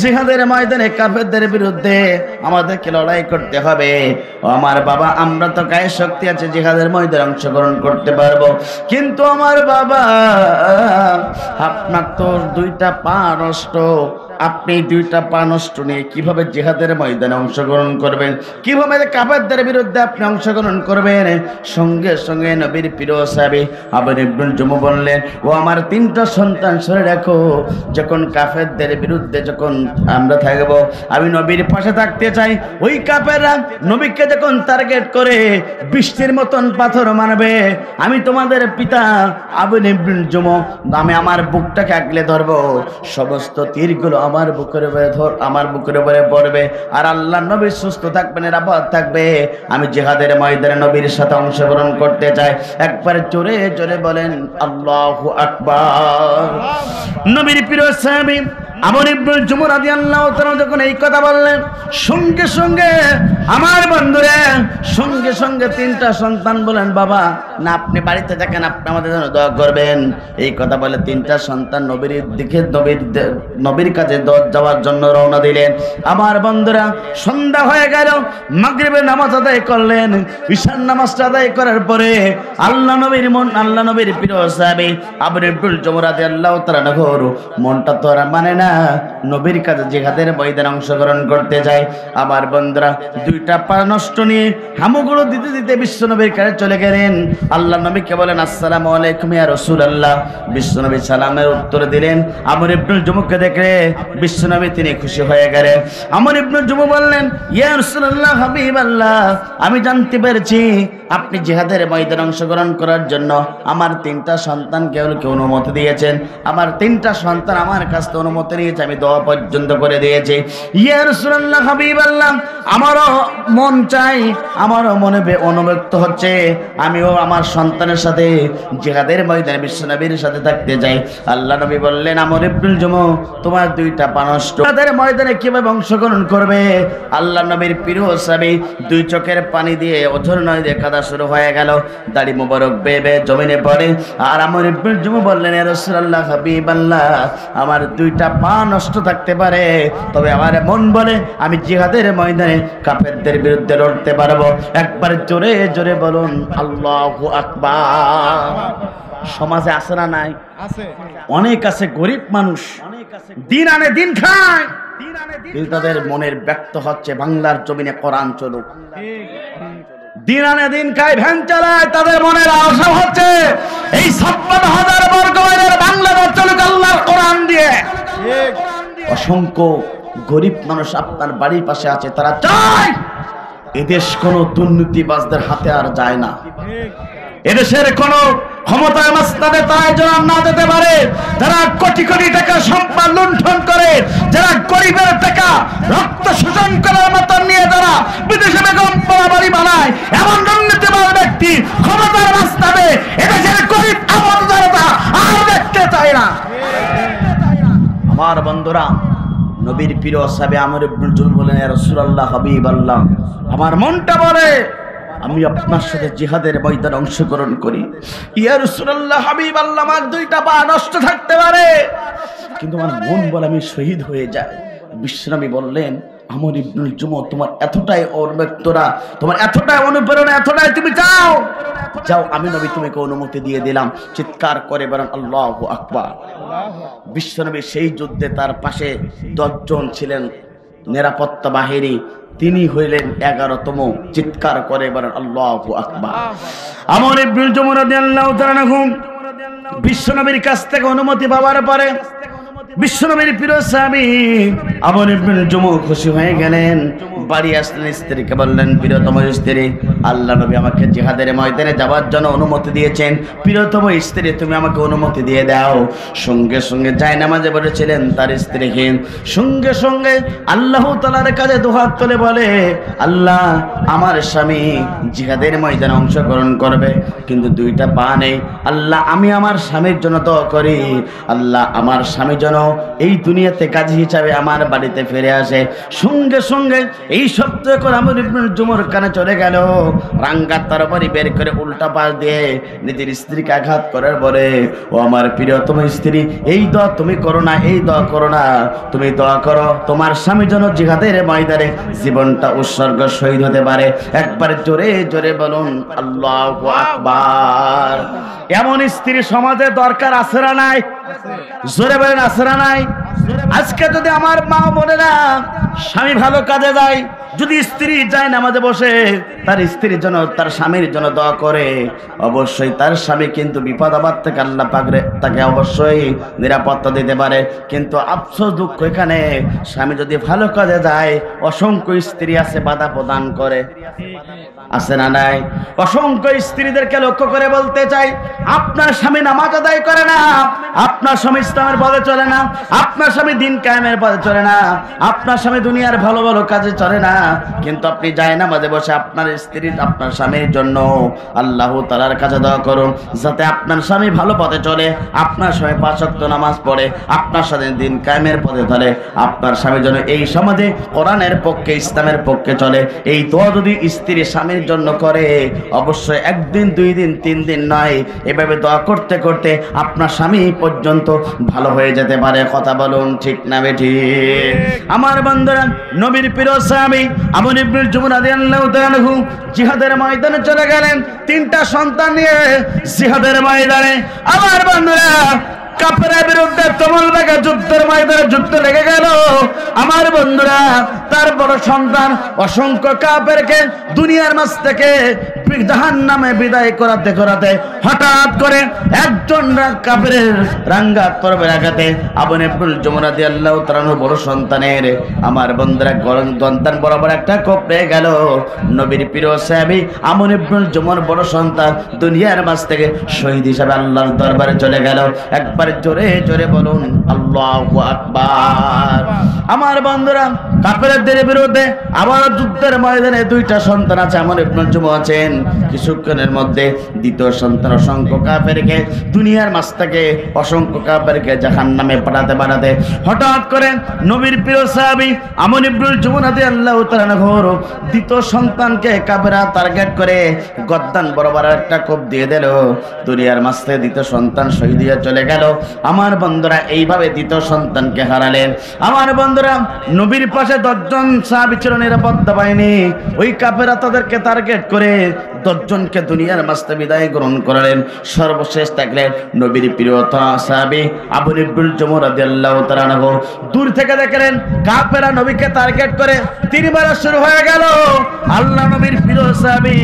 জিহাদের ময়দানে কাফেরদের বিরুদ্ধে আমাদেরকে লড়াই করতে হবে। আমার বাবা, আমরা তো গায়ে শক্তি আছে, জিহাদের ময়দানে অংশগ্রহণ করতে পারবো, কিন্তু আমার বাবা আপনার তো দুইটা পা নষ্ট, আপনি দুইটা পা নষ্ট নিয়ে কিভাবে জিহাদের ময়দানে অংশগ্রহণ করবেন, কিভাবে কাফেরদের বিরুদ্ধে আপনি অংশগ্রহণ করবেন? সঙ্গে সঙ্গে নবীর প্রিয় সাহাবী আবু ইবনুল জুমু বললেন, ও আমার তিনটা সন্তান শুনে রাখো, যখন কাফেরদের বিরুদ্ধে যখন আমরা থাকবো, আমি নবীর পাশে থাকতে চাই। ওই কাফেররা নবীকে যখন টার্গেট করে বৃষ্টির মতন পাথর মারবে, আমি তোমাদের পিতা আবু ইবনুল জুমু, আমি আমার বুকটাকে আগলে ধরবো, সমস্ত তীরগুলো আমার বুকের উপরে পড়বে, আর আল্লাহ নবী সুস্থ থাকবেন, নিরাপদ থাকবে। আমি জিহাদের ময়দানে নবীর সাথে অংশগ্রহণ করতে চাই। একবার জোরে জোরে বলেন আল্লাহু আকবার। নবীর প্রিয় সাহাবী আবু ইবনুল জুমু রাদিয়াল্লাহু তাআলা যখন এই কথা বললেন, সঙ্গে সঙ্গে আমার বন্ধুরা সঙ্গে সঙ্গে তিনটা সন্তান বলেন, বাবা না আপনি বাড়িতে থাকেন, আপনি আমাদের জন্য দোয়া করবেন। এই কথা বলে তিনটা সন্তান নবীর দিকে নবীর কাছে যাওয়ার জন্য রওনা দিলেন। আমার বন্ধুরা, সন্ধ্যা হয়ে গেল, মাগরিবের নামাজ আদায় করলেন। ঈশার নামাজটা আদায় করার পরে আল্লাহ নবীর প্রিয় সাহাবী আবু ইবনুল জুমু রাদিয়াল্লাহু তাআলা মনটা তো আর মানে না, নবীর কাছে জিহাদের ময়দানে অংশগ্রহণ করতে যায়। আমার বন্ধুরা, দুইটা পা নষ্ট নিয়ে হামুগুলো দিতে দিতে বিশ্ব নবীর কাছে চলে গেলেন। আল্লাহ নবীকে বলেন, আসসালামু আলাইকুম ইয়া রাসূলুল্লাহ। বিশ্ব নবী সালামের উত্তর দিলেন। আমর ইবনুল জুমুকে দেখে বিশ্ব নবী তিনি খুশি হয়ে গেলেন। আমর ইবনুল জুমু বললেন, ইয়া রাসূলুল্লাহ, হাবিবাল্লাহ, আমি জানতে পেরেছি আপনি জিহাদের ময়দানে অংশগ্রহণ করার জন্য আমার তিনটা সন্তানকে অনুমতি দিয়েছেন। আমার তিনটা সন্তান আমার কাছে অনুমতি বানিয়েছে, আমি দোয়া পর্যন্ত করে দিয়েছি। ইয়া রাসূলুল্লাহ, হাবিবাল্লাহ, আমারও মন চাই, আমারও মনে অনুভক্ত হচ্ছে, আমিও আমার সন্তানের সাথে জিহাদের ময়দানে বিশ্বনবীর সাথে থাকতে চাই। আল্লাহ নবী বললেন, আমর ইবনুল জুমু, তোমার দুইটা পা নষ্ট, জিহাদের ময়দানে কিভাবে অংশগ্রহণ করবে? আল্লাহ নবীর প্রিয় সাহাবী দুই চোখের পানি দিয়ে ওঝর নয় দিয়ে কাদা শুরু হয়ে গেল, দাড়ি মুবারক বেয়ে বেয়ে জমিনে পড়ে। আর আমর ইবনুল জুমু বললেন, ইয়া রাসূলুল্লাহ, হাবিবাল্লাহ, আমার দুইটা পা নষ্ট থাকতে পারে, তবে আমার মন বলে আমি জিহাদের ময়দানে কাফেরদের বিরুদ্ধে লড়তে পারবো। একবার জোরে জোরে বলুন আল্লাহু আকবার। সমাজে আছে না নাই? অনেক আছে, গরিব মানুষ, দিন আনে দিন খায়, কিন্তু তাদের মনের ব্যক্ত হচ্ছে বাংলার জমিনে কোরআন চলুক। দিন আনে দিন খায়, ভ্যান চালায়, তাদের মনের আশা হচ্ছে এই 56,000 বর্গ মাইলের বাংলাদেশ চলুক আল্লাহর কোরআন দিয়ে। অসংখ্য গরিব মানুষ আপনার বাড়ির পাশে আছে, তারা চায় এদেশ কোন দুর্নীতিবাজদের হাতে আর যায় না, এদেশের কোন ক্ষমতায় মাস্তাদের তাই যেন না যেতে পারে, যারা কোটি কোটি টাকা সম্পদ লুণ্ঠন করে, যারা গরিবের টাকা রক্ত শোষণ করার মতো নিয়ে যারা বিদেশে বেগম বাড়ি বানায়, এমন দুর্নীতিবাজ ব্যক্তি ক্ষমতার মাস্তাবে এদেশের গরিব আমল জনতা আর দেখতে চায় না। আমার বন্ধুরা, নবীর প্রিয় সাহাবী আমর ইবনুল জুমু বলেন, ইয়া রাসূলুল্লাহ, হাবিবাল্লাহ, আমার মনটা বলে আমি আপনার সাথে জিহাদের ময়দানে অংশগ্রহণ করি। ইয়া রাসূলুল্লাহ, হাবিবাল্লাহ, আমার দুইটা পা নষ্ট থাকতে পারে, কিন্তু আমার মন বলে আমি শহীদ হয়ে যাই। বিশ্বনবী বললেন, আমর ইবনুল জুমু, তোমার এতটাই অনুব্যক্তরা, তোমার এতটাই অনুপ্রেরণা, এতটাই তুমি চাও, যাও, আমি নবী তোমাকে অনুমতি দিয়ে দিলাম। চিৎকার করে বলেন আল্লাহু আকবার। বিশ্বনবী সেই যুদ্ধে তার পাশে 10 জন ছিলেন নিরাপত্তা বাহিনী, তিনি হইলেন 11তম। চিৎকার করে বলেন আল্লাহু আকবার। আমর ইবনুল জুমু রাদিয়াল্লাহু তাআলা আনহু বিশ্বনবীর কাছ থেকে অনুমতি পাওয়ার পরে বিশ্বনবীর প্রিয় সাহাবী আমর ইবনুল জুমু খুশি হয়ে গেলেন। বাড়ি আসলেন, স্ত্রীকে বললেন, প্রিয়তম স্ত্রী, আল্লাহ নবী আমাকে জিহাদের ময়দানে যাওয়ার জন্য অনুমতি দিয়েছেন, প্রিয়তম স্ত্রী তুমি আমাকে অনুমতি দিয়ে দাও। সঙ্গে সঙ্গে জায়নামাজে বসেছিলেন তার স্ত্রীকে, সঙ্গে সঙ্গে আল্লাহ তাআলার কাছে দুহাত তুলে বলে, আল্লাহ, আমার স্বামী জিহাদের ময়দানে অংশগ্রহণ করবে, কিন্তু দুইটা পা নেই, আল্লাহ আমি আমার স্বামীর জন্য দোয়া করি, আল্লাহ আমার স্বামী যেন এই দুনিয়াতে কাজী হিসাবে আমার বাড়িতে ফিরে আসে। সঙ্গে সঙ্গে এই শব্দ করে আমর ইবনুল জুমুর কানে চলে গেল। রাঙ্গা তরবারি বের করে উল্টা পাশ দিয়ে নিজের স্ত্রীকে আঘাত করার পরে, ও আমার প্রিয়তম স্ত্রী, এই দোয়া তুমি করো না, এই দোয়া করো না, তুমি দোয়া করো তোমার স্বামী যেন জিহাদের ময়দানে জীবনটা উৎসর্গ শহীদ হতে পারে। একবার জোরে জোরে বলুন আল্লাহু আকবার। এমন স্ত্রী সমাজে দরকার আছে না নাই? জোরে বলেন আছে না নাই? আজকে যদি আমার মা বোনেরা স্বামী ভালো কাজে যায়, যদি স্ত্রী যায় নামাজে বসে তার স্ত্রীর জন্য, তার স্বামীর জন্য দোয়া করে, অবশ্যই তার স্বামী কিন্তু বিপদ আপদ থেকে আল্লাহ পাক তাকে অবশ্যই নিরাপত্তা দিতে পারে। কিন্তু আফসোস, দুঃখ এখানে, স্বামী যদি ভালো কাজে যায় অসংখ্য স্ত্রী আছে বাধা প্রদান করে, আছে না নাই? অসংখ্য স্ত্রীদেরকে লক্ষ্য করে বলতে চাই, আপনার স্বামী নামাজ আদায় করে না, আপনার স্বামী ইসলামের পথে চলে না, আপনার স্বামী দিন কায়েমের পথে চলে না, আপনার স্বামী দুনিয়ার ভালো ভালো কাজে চলে না, কিন্তু আপনি যায় নামাজে বসে আপনার স্ত্রী, আপনার স্বামীর জন্য আল্লাহ তাআলার কাছে দোয়া করুন, যাতে আপনার স্বামী ভালো পথে চলে, আপনার স্বামী 5 ওয়াক্ত নামাজ পড়ে, আপনার সাথে দিন কায়েমের পথে চলে, আপনার স্বামী যেন এই সমাজে কোরআনের পক্ষে, ইসলামের পক্ষে চলে। এই দোয়া যদি স্ত্রী স্বামীর জন্য করে, অবশ্যই 1 দিন 2 দিন 3 দিন নয়, এভাবে দোয়া করতে করতে আপনার স্বামী পর্যন্ত ভালো হয়ে যেতে পারে। কথা বলুন ঠিক না বেঠিক? আমার বন্ধুরা, নবীর প্রিয় সাহাবী আমর ইবনুল জুমু রাদিয়াল্লাহু তাআলা আনহু জিহাদের ময়দানে চলে গেলেন 3টা সন্তান নিয়ে জিহাদের ময়দানে। আমার বন্ধুরা, কাফেরের বিরুদ্ধে তুমুল বেগে যুদ্ধের ময়দানে যুদ্ধ লেগে গেল। আমার বন্ধুরা, তার বড় সন্তান অসংখ্য কাফেরকে দুনিয়ার মাঝ থেকে জাহান্নামে বিদায় করাতে করাতে হঠাৎ করে একজন কাফেরের রাঙ্গাত পড়বে আঘাতে আবু ইবনুল জুমর রাদিয়াল্লাহু তাআলা বড় সন্তানের আমার বন্ধুরা গরম দন্তান বরাবর একটা কোপড়ে গেল। নবীর প্রিয় সাহাবী আবু ইবনুল জুমর বড় সন্তান দুনিয়ার মাঝ থেকে শহীদ হিসেবে আল্লাহর দরবারে চলে গেল। একবার জোরে জোরে বলুন আল্লাহু আকবার। আমার বন্ধুরা কাফেরদের বিরুদ্ধে আবার যুদ্ধের ময়দানে দুইটা সন্তান আছে, আমর ইবনুল জুমর আছেন। কিছুক্ষণের মধ্যে দ্বিতীয় সন্তান অসংখ্য কাফেরকে দুনিয়ার মাঝ থেকে অসংখ্য কাফেরকে জাহান্নামে পাঠাতে পাঠাতে হঠাৎ করে নবীর প্রিয় সাহাবী আমর ইবনুল জুমর রাদিয়াল্লাহু তাআলা দ্বিতীয় সন্তানকে কাফেররা টার্গেট করে গর্দান বরাবর একটা কোপ দিয়ে দিল। দুনিয়ার মাঝ থেকে দ্বিতীয় সন্তান শহীদ হয়ে চলে গেল। আমার বন্ধুরা এইভাবে দ্বিতীয় সন্তানকে হারালেন। আমার বন্ধুরা নবীর পাশে 10 জন সাহাবী ছিল নিরাপত্তা বাহিনী, ওই কাফেররা তাদেরকে টার্গেট করে 10 জনকে দুনিয়ার মাঝ থেকে বিদায় গ্রহণ করালেন। সর্বশেষ থাকলেন নবীর প্রিয় সাহাবী আবু ইবনুল জুমর রাদিয়াল্লাহু তাআলা আনহু। দূর থেকে দেখলেন কাফেররা নবীকে টার্গেট করে তীর মারা শুরু হয়ে গেল। আল্লাহ নবীর প্রিয় সাহাবী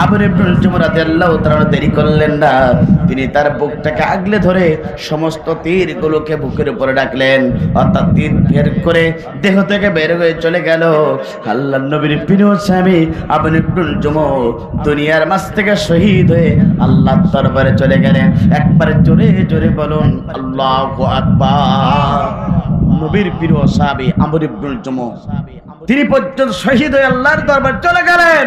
আবু ইবনুল জুমর রাদিয়াল্লাহু তাআলা দেরি করলেন না, তিনি তার বুকটাকে আগলে ধরে সমস্ত তীরগুলোকে বুকের উপরে রাখলেন, অর্থাৎ তীর বের করে দেহ থেকে বের হয়ে চলে গেল। আল্লাহ নবীর প্রিয় সাহাবী আবু ইবনুল জুমর দুনিয়ার মাঝ থেকে শহীদ হয়ে আল্লাহর দরবারে চলে গেলেন। একবার জোরে জোরে বলুন আল্লাহু আকবার। নবীর প্রিয় সাহাবী আমর ইবনুল জুমর তিনি পর্যন্ত শহীদ হয়ে আল্লাহর দরবারে চলে গেলেন।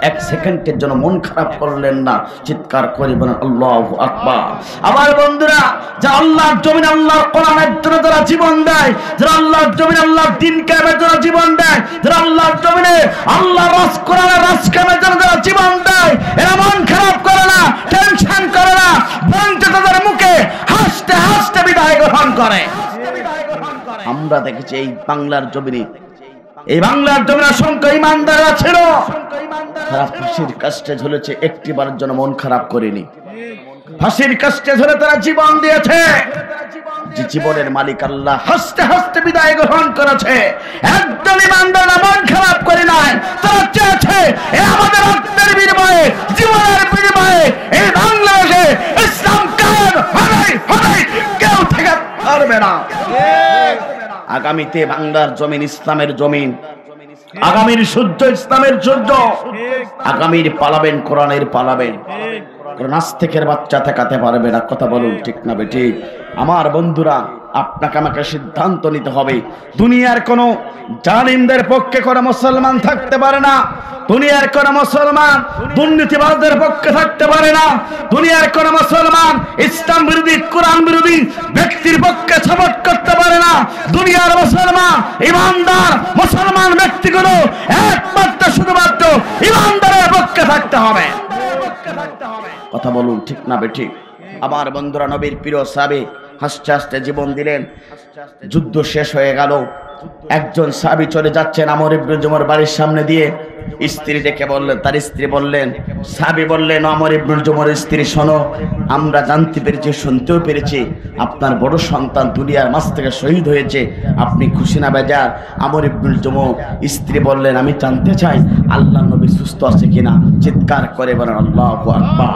এক সেকেন্ডের জন্য মন খারাপ করলেন না, চিৎকার করে বলেন আল্লাহু আকবার। আমার বন্ধুরা, যারা আল্লাহর জমিনে আল্লাহর কোরআনের জন্য যারা জীবন দেয়, যারা আল্লাহর জমিনে আল্লাহর দ্বীন কায়েমের জন্য জীবন দেয়, যারা আল্লাহর জমিনে আল্লাহর রাজ কোরআনের রাজ কায়েমের জন্য যারা জীবন দেয়, এরা মন খারাপ করে না, টেনশন করে না, বরঞ্চ তাদের মুখে হাসতে হাসতে বিদায় গ্রহণ করে। আমরা দেখেছি এই বাংলার জমিনে অসংখ্য ইমানদাররা ছিল, তারা ফাঁসির কাস্টে ঝুলেছে, একটিবারের জন্য মন খারাপ করেনি। ফাঁসির কাস্টে ঝুলে তারা জীবন দিয়েছে, যে জীবনের মালিক আল্লাহ হাসতে হাসতে বিদায় গ্রহণ করেছে। একদম ইমানদাররা মন খারাপ করে নাই, তারা চেয়েছে আমাদের রক্তের বিনিময়ে, জীবনের বিনিময়ে এই বাংলাদেশে ইসলাম কায়েম হবে, কেউ থেকে পারবে না। আগামীতে বাংলার জমিন ইসলামের জমিন, আগামীর সূর্য ইসলামের সূর্য, আগামীর পালাবেন কোরআনের পালাবেন। নাস্তিকের বাচ্চা ঠেকাতে পারবে না, কথা বলুন ঠিক না বেঠিক? আমার বন্ধুরা, আপনাকে আমাকে সিদ্ধান্ত নিতে হবে। দুনিয়ার কোন জালিমদের পক্ষে কোন মুসলমান থাকতে পারে না, দুনিয়ার কোন মুসলমান দুর্নীতিবাজদের পক্ষে থাকতে পারে না, দুনিয়ার কোন মুসলমান ইসলাম বিরোধী কোরআন বিরোধী ব্যক্তির পক্ষে সাপোর্ট করতে পারে না। দুনিয়ার মুসলমান ইমানদার মুসলমান ব্যক্তিগুলো একমাত্র শুধুমাত্র ইমানদারের পক্ষে থাকতে হবে। কথা বলুন ঠিক না বেঠিক? আমার বন্ধুরা, নবীর প্রিয় সাহাবী হাসতে হাসতে জীবন দিলেন। যুদ্ধ শেষ হয়ে গেল, একজন সাহাবী চলে যাচ্ছেন আমর ইবনুল জুমর বাড়ির সামনে দিয়ে। স্ত্রী ডেকে বললেন, তার স্ত্রী বললেন, সাহাবী বললেন, আমর ইবনুল জুমরের স্ত্রী, শোনো, আমরা জানতে পেরেছি, শুনতেও পেরেছি আপনার বড় সন্তান দুনিয়ার মাঝ থেকে শহীদ হয়েছে, আপনি খুশি না বেজার? আমর ইবনুল জুমর স্ত্রী বললেন, আমি জানতে চাই আল্লাহ নবী সুস্থ আছে কিনা। চিৎকার করে বলেন আল্লাহু আকবার।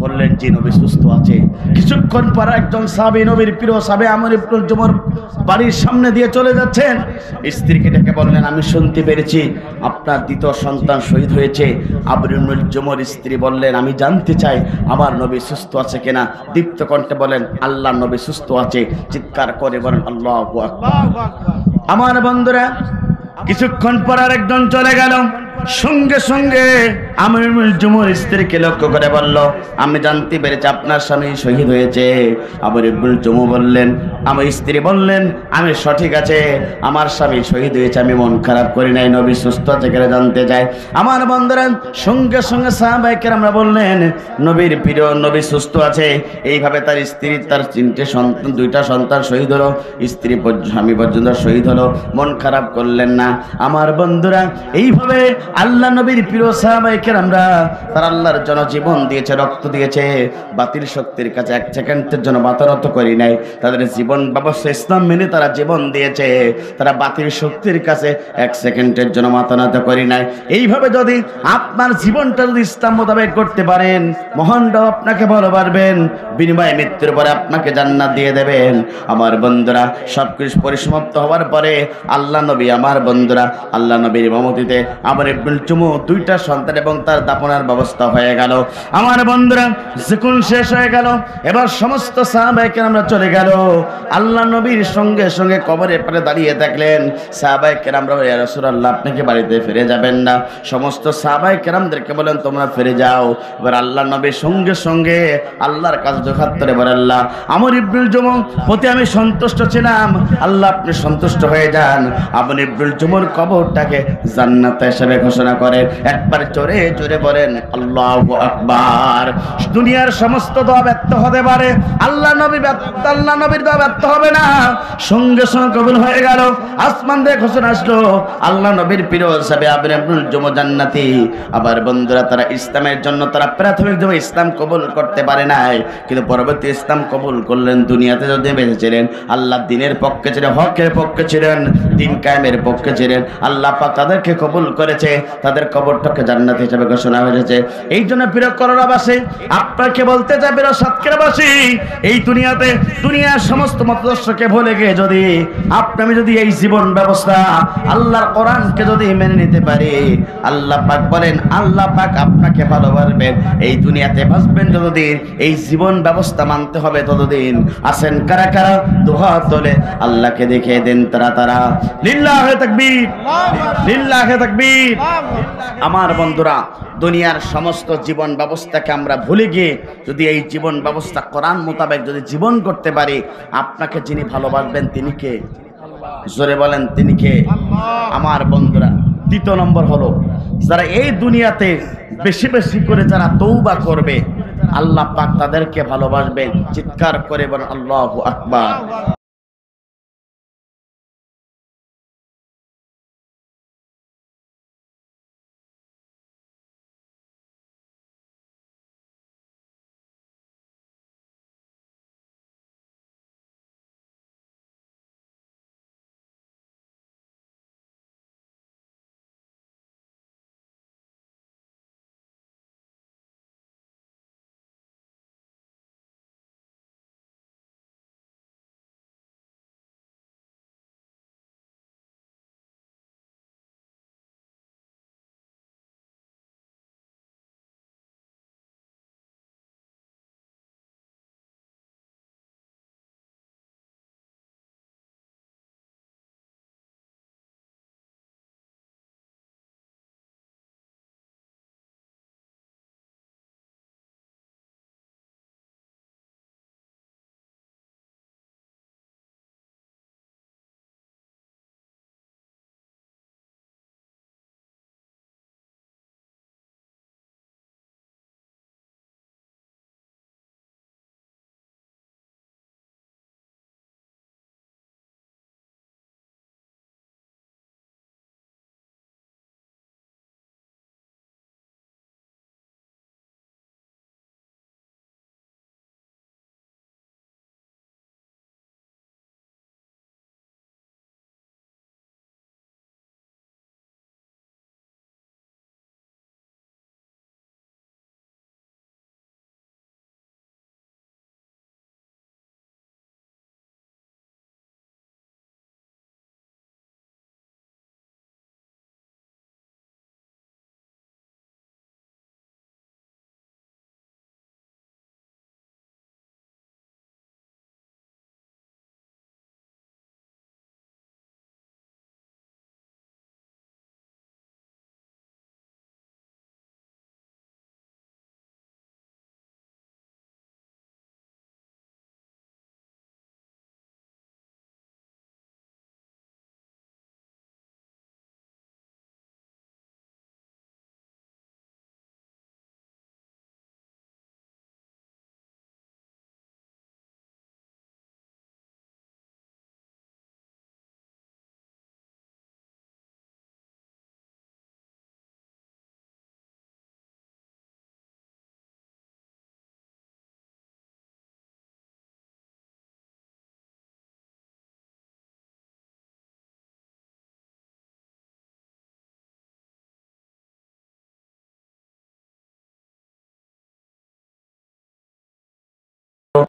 বললেন, জি নবী সুস্থ আছে। কিছুক্ষণ পর একজন সাহাবী, নবীর প্রিয় সাহাবী আমর ইবনুল জুমর বাড়ির সামনে দিয়ে চলে যাচ্ছেন। স্ত্রীকে ডেকে বললেন, আমি শুনতে পেরেছি আপনার দ্বিতীয় সন্তান শহীদ হয়েছে। আবু ইবনুল জুমর স্ত্রী বললেন, আমি জানতে চাই আমার নবী সুস্থ আছে কিনা। দীপ্ত কণ্ঠে বলেন, আল্লাহ নবী সুস্থ আছে। চিৎকার করে বলেন আল্লাহু আকবার। আমার বন্ধুরা, কিছুক্ষণ পর আরেকজন চলে গেল। সঙ্গে সঙ্গে আমর ইবনুল জুমর স্ত্রীকে লক্ষ্য করে বলল, আমি জানতে পেরেছি আপনার স্বামী শহীদ হয়েছে। আমর ইবনুল জুমর বললেন, আমার স্ত্রী বললেন, আমি সঠিক আছে, আমার স্বামী শহীদ হয়েছে, আমি মন খারাপ করি নাই, নবী সুস্থ আছে কিনা জানতে চাই। আমার বন্ধুরা, সঙ্গে সঙ্গে সাহাবায়ে কেরামরা বললেন, নবীর প্রিয় নবী সুস্থ আছে। এইভাবে তার স্ত্রী, তার 3টে সন্তান, 2টা সন্তান শহীদ হলো, স্ত্রী স্বামী পর্যন্ত শহীদ হলো, মন খারাপ করলেন না। আমার বন্ধুরা, এইভাবে আল্লাহ নবীর প্রিয় সাহাবায়ে কেরামরা তারা আল্লাহর জন্য জীবন দিয়েছে, রক্ত দিয়েছে, বাতিল শক্তির কাছে এক সেকেন্ডের জন্য মাথা নত করি নাই। তাদের জীবন ব্যবস্থা ইসলাম মেনে তারা জীবন দিয়েছে, তারা বাতিল শক্তির কাছে এক সেকেন্ডের জন্য মাথা নত করি নাই। এইভাবে যদি আপনার জীবনটা যদি ইসলাম মোতাবেক করতে পারেন, মহান রব আপনাকে ভালোবাসবেন, বিনিময়ে মৃত্যুর পরে আপনাকে জান্নাত দিয়ে দেবেন। আমার বন্ধুরা, সবকিছু পরিসমাপ্ত হওয়ার পরে আল্লাহ নবী, আমার বন্ধুরা, আল্লাহ নবীর ইমামতিতে আমার ইবনুল জুমু দুইটা সন্তান এবং তার দাফনের ব্যবস্থা হয়ে গেল। আমার বন্ধুরা, যখন শেষ হয়ে গেল, এবার সমস্ত সাহাবায়ে কেরামরা চলে গেল। আল্লাহ নবীর সঙ্গে সঙ্গে কবরের পারে দাঁড়িয়ে থাকলেন সাহাবায়ে কেরামরা, ইয়া রাসূলুল্লাহ আপনি কি বাড়িতে ফিরে যাবেন না? সমস্ত সাহাবায়ে কেরামদেরকে বলেন তোমরা ফিরে যাও। এবার আল্লাহ নবীর সঙ্গে সঙ্গে আল্লাহর কাছে দুহাত তুলে বলেন, আল্লাহ আমার ইবনুল জুমু প্রতি আমি সন্তুষ্ট ছিলাম, আল্লাহ আপনি সন্তুষ্ট হয়ে যান। আপনি ইবনুল জুমুর কবরটাকে জান্নাত হিসেবে ঘোষণা করেন। একবার জোরে জোরে বলেন আল্লাহু আকবার। দুনিয়ার সমস্ত দোয়া ব্যর্থ হতে পারে, আল্লাহ নবীর দোয়া ব্যর্থ হবে না। সঙ্গে সঙ্গে কবুল হয়ে গেল। আসমান থেকে ঘোষণা আসলো আল্লাহ নবীর প্রিয় সাহাবী আবু ইবনুল জুমু জান্নাতি। আবার বন্ধুরা, তারা ইসলামের জন্য তারা প্রাথমিকভাবে ইসলাম কবুল করতে পারে নাই, কিন্তু পরবর্তী ইসলাম কবুল করলেন। দুনিয়াতে যদি বেঁচে ছিলেন আল্লাহ দিনের পক্ষে ছিলেন, হকের পক্ষে ছিলেন, দিন কায়েমের পক্ষে ছিলেন। আল্লাহ পাক তাদেরকে কবুল করেছে, তাদের কবরটাকে জান্নাত হিসেবে ঘোষণা হয়েছে। এই জন্য প্রিয় করোনাবাসী, আপনাকে বলতে চাই প্রিয় সাতক্ষীরাবাসী, এই দুনিয়াতে দুনিয়ার সমস্ত মতাদর্শকে ভুলে গিয়ে যদি আমি যদি এই জীবন ব্যবস্থা আল্লাহর কোরআনকে যদি মেনে নিতে পারি, আল্লাহ পাক বলেন আল্লাহ পাক আপনাকে ভালোবাসবেন। এই দুনিয়াতে বাঁচবেন যতদিন, এই জীবন ব্যবস্থা মানতে হবে ততদিন। আসেন কারা কারা দুহাত তোলে আল্লাহকে দেখিয়ে দেন তারা তারা লিল্লাহে তাকবীর, লিল্লাহে তাকবীর। আমার বন্ধুরা, দুনিয়ার সমস্ত জীবন ব্যবস্থাকে আমরা ভুলে গিয়ে যদি এই জীবন ব্যবস্থা কোরআন মোতাবেক যদি জীবন করতে পারি, আপনাকে যিনি ভালোবাসবেন তিনি কে? জোরে বলেন তিনি কে? আমার বন্ধুরা, দ্বিতীয় নম্বর হলো যারা এই দুনিয়াতে বেশি বেশি করে যারা তওবা করবে, আল্লাহ পাক তাদেরকে ভালোবাসবেন। চিৎকার করে বলেন আল্লাহু আকবার।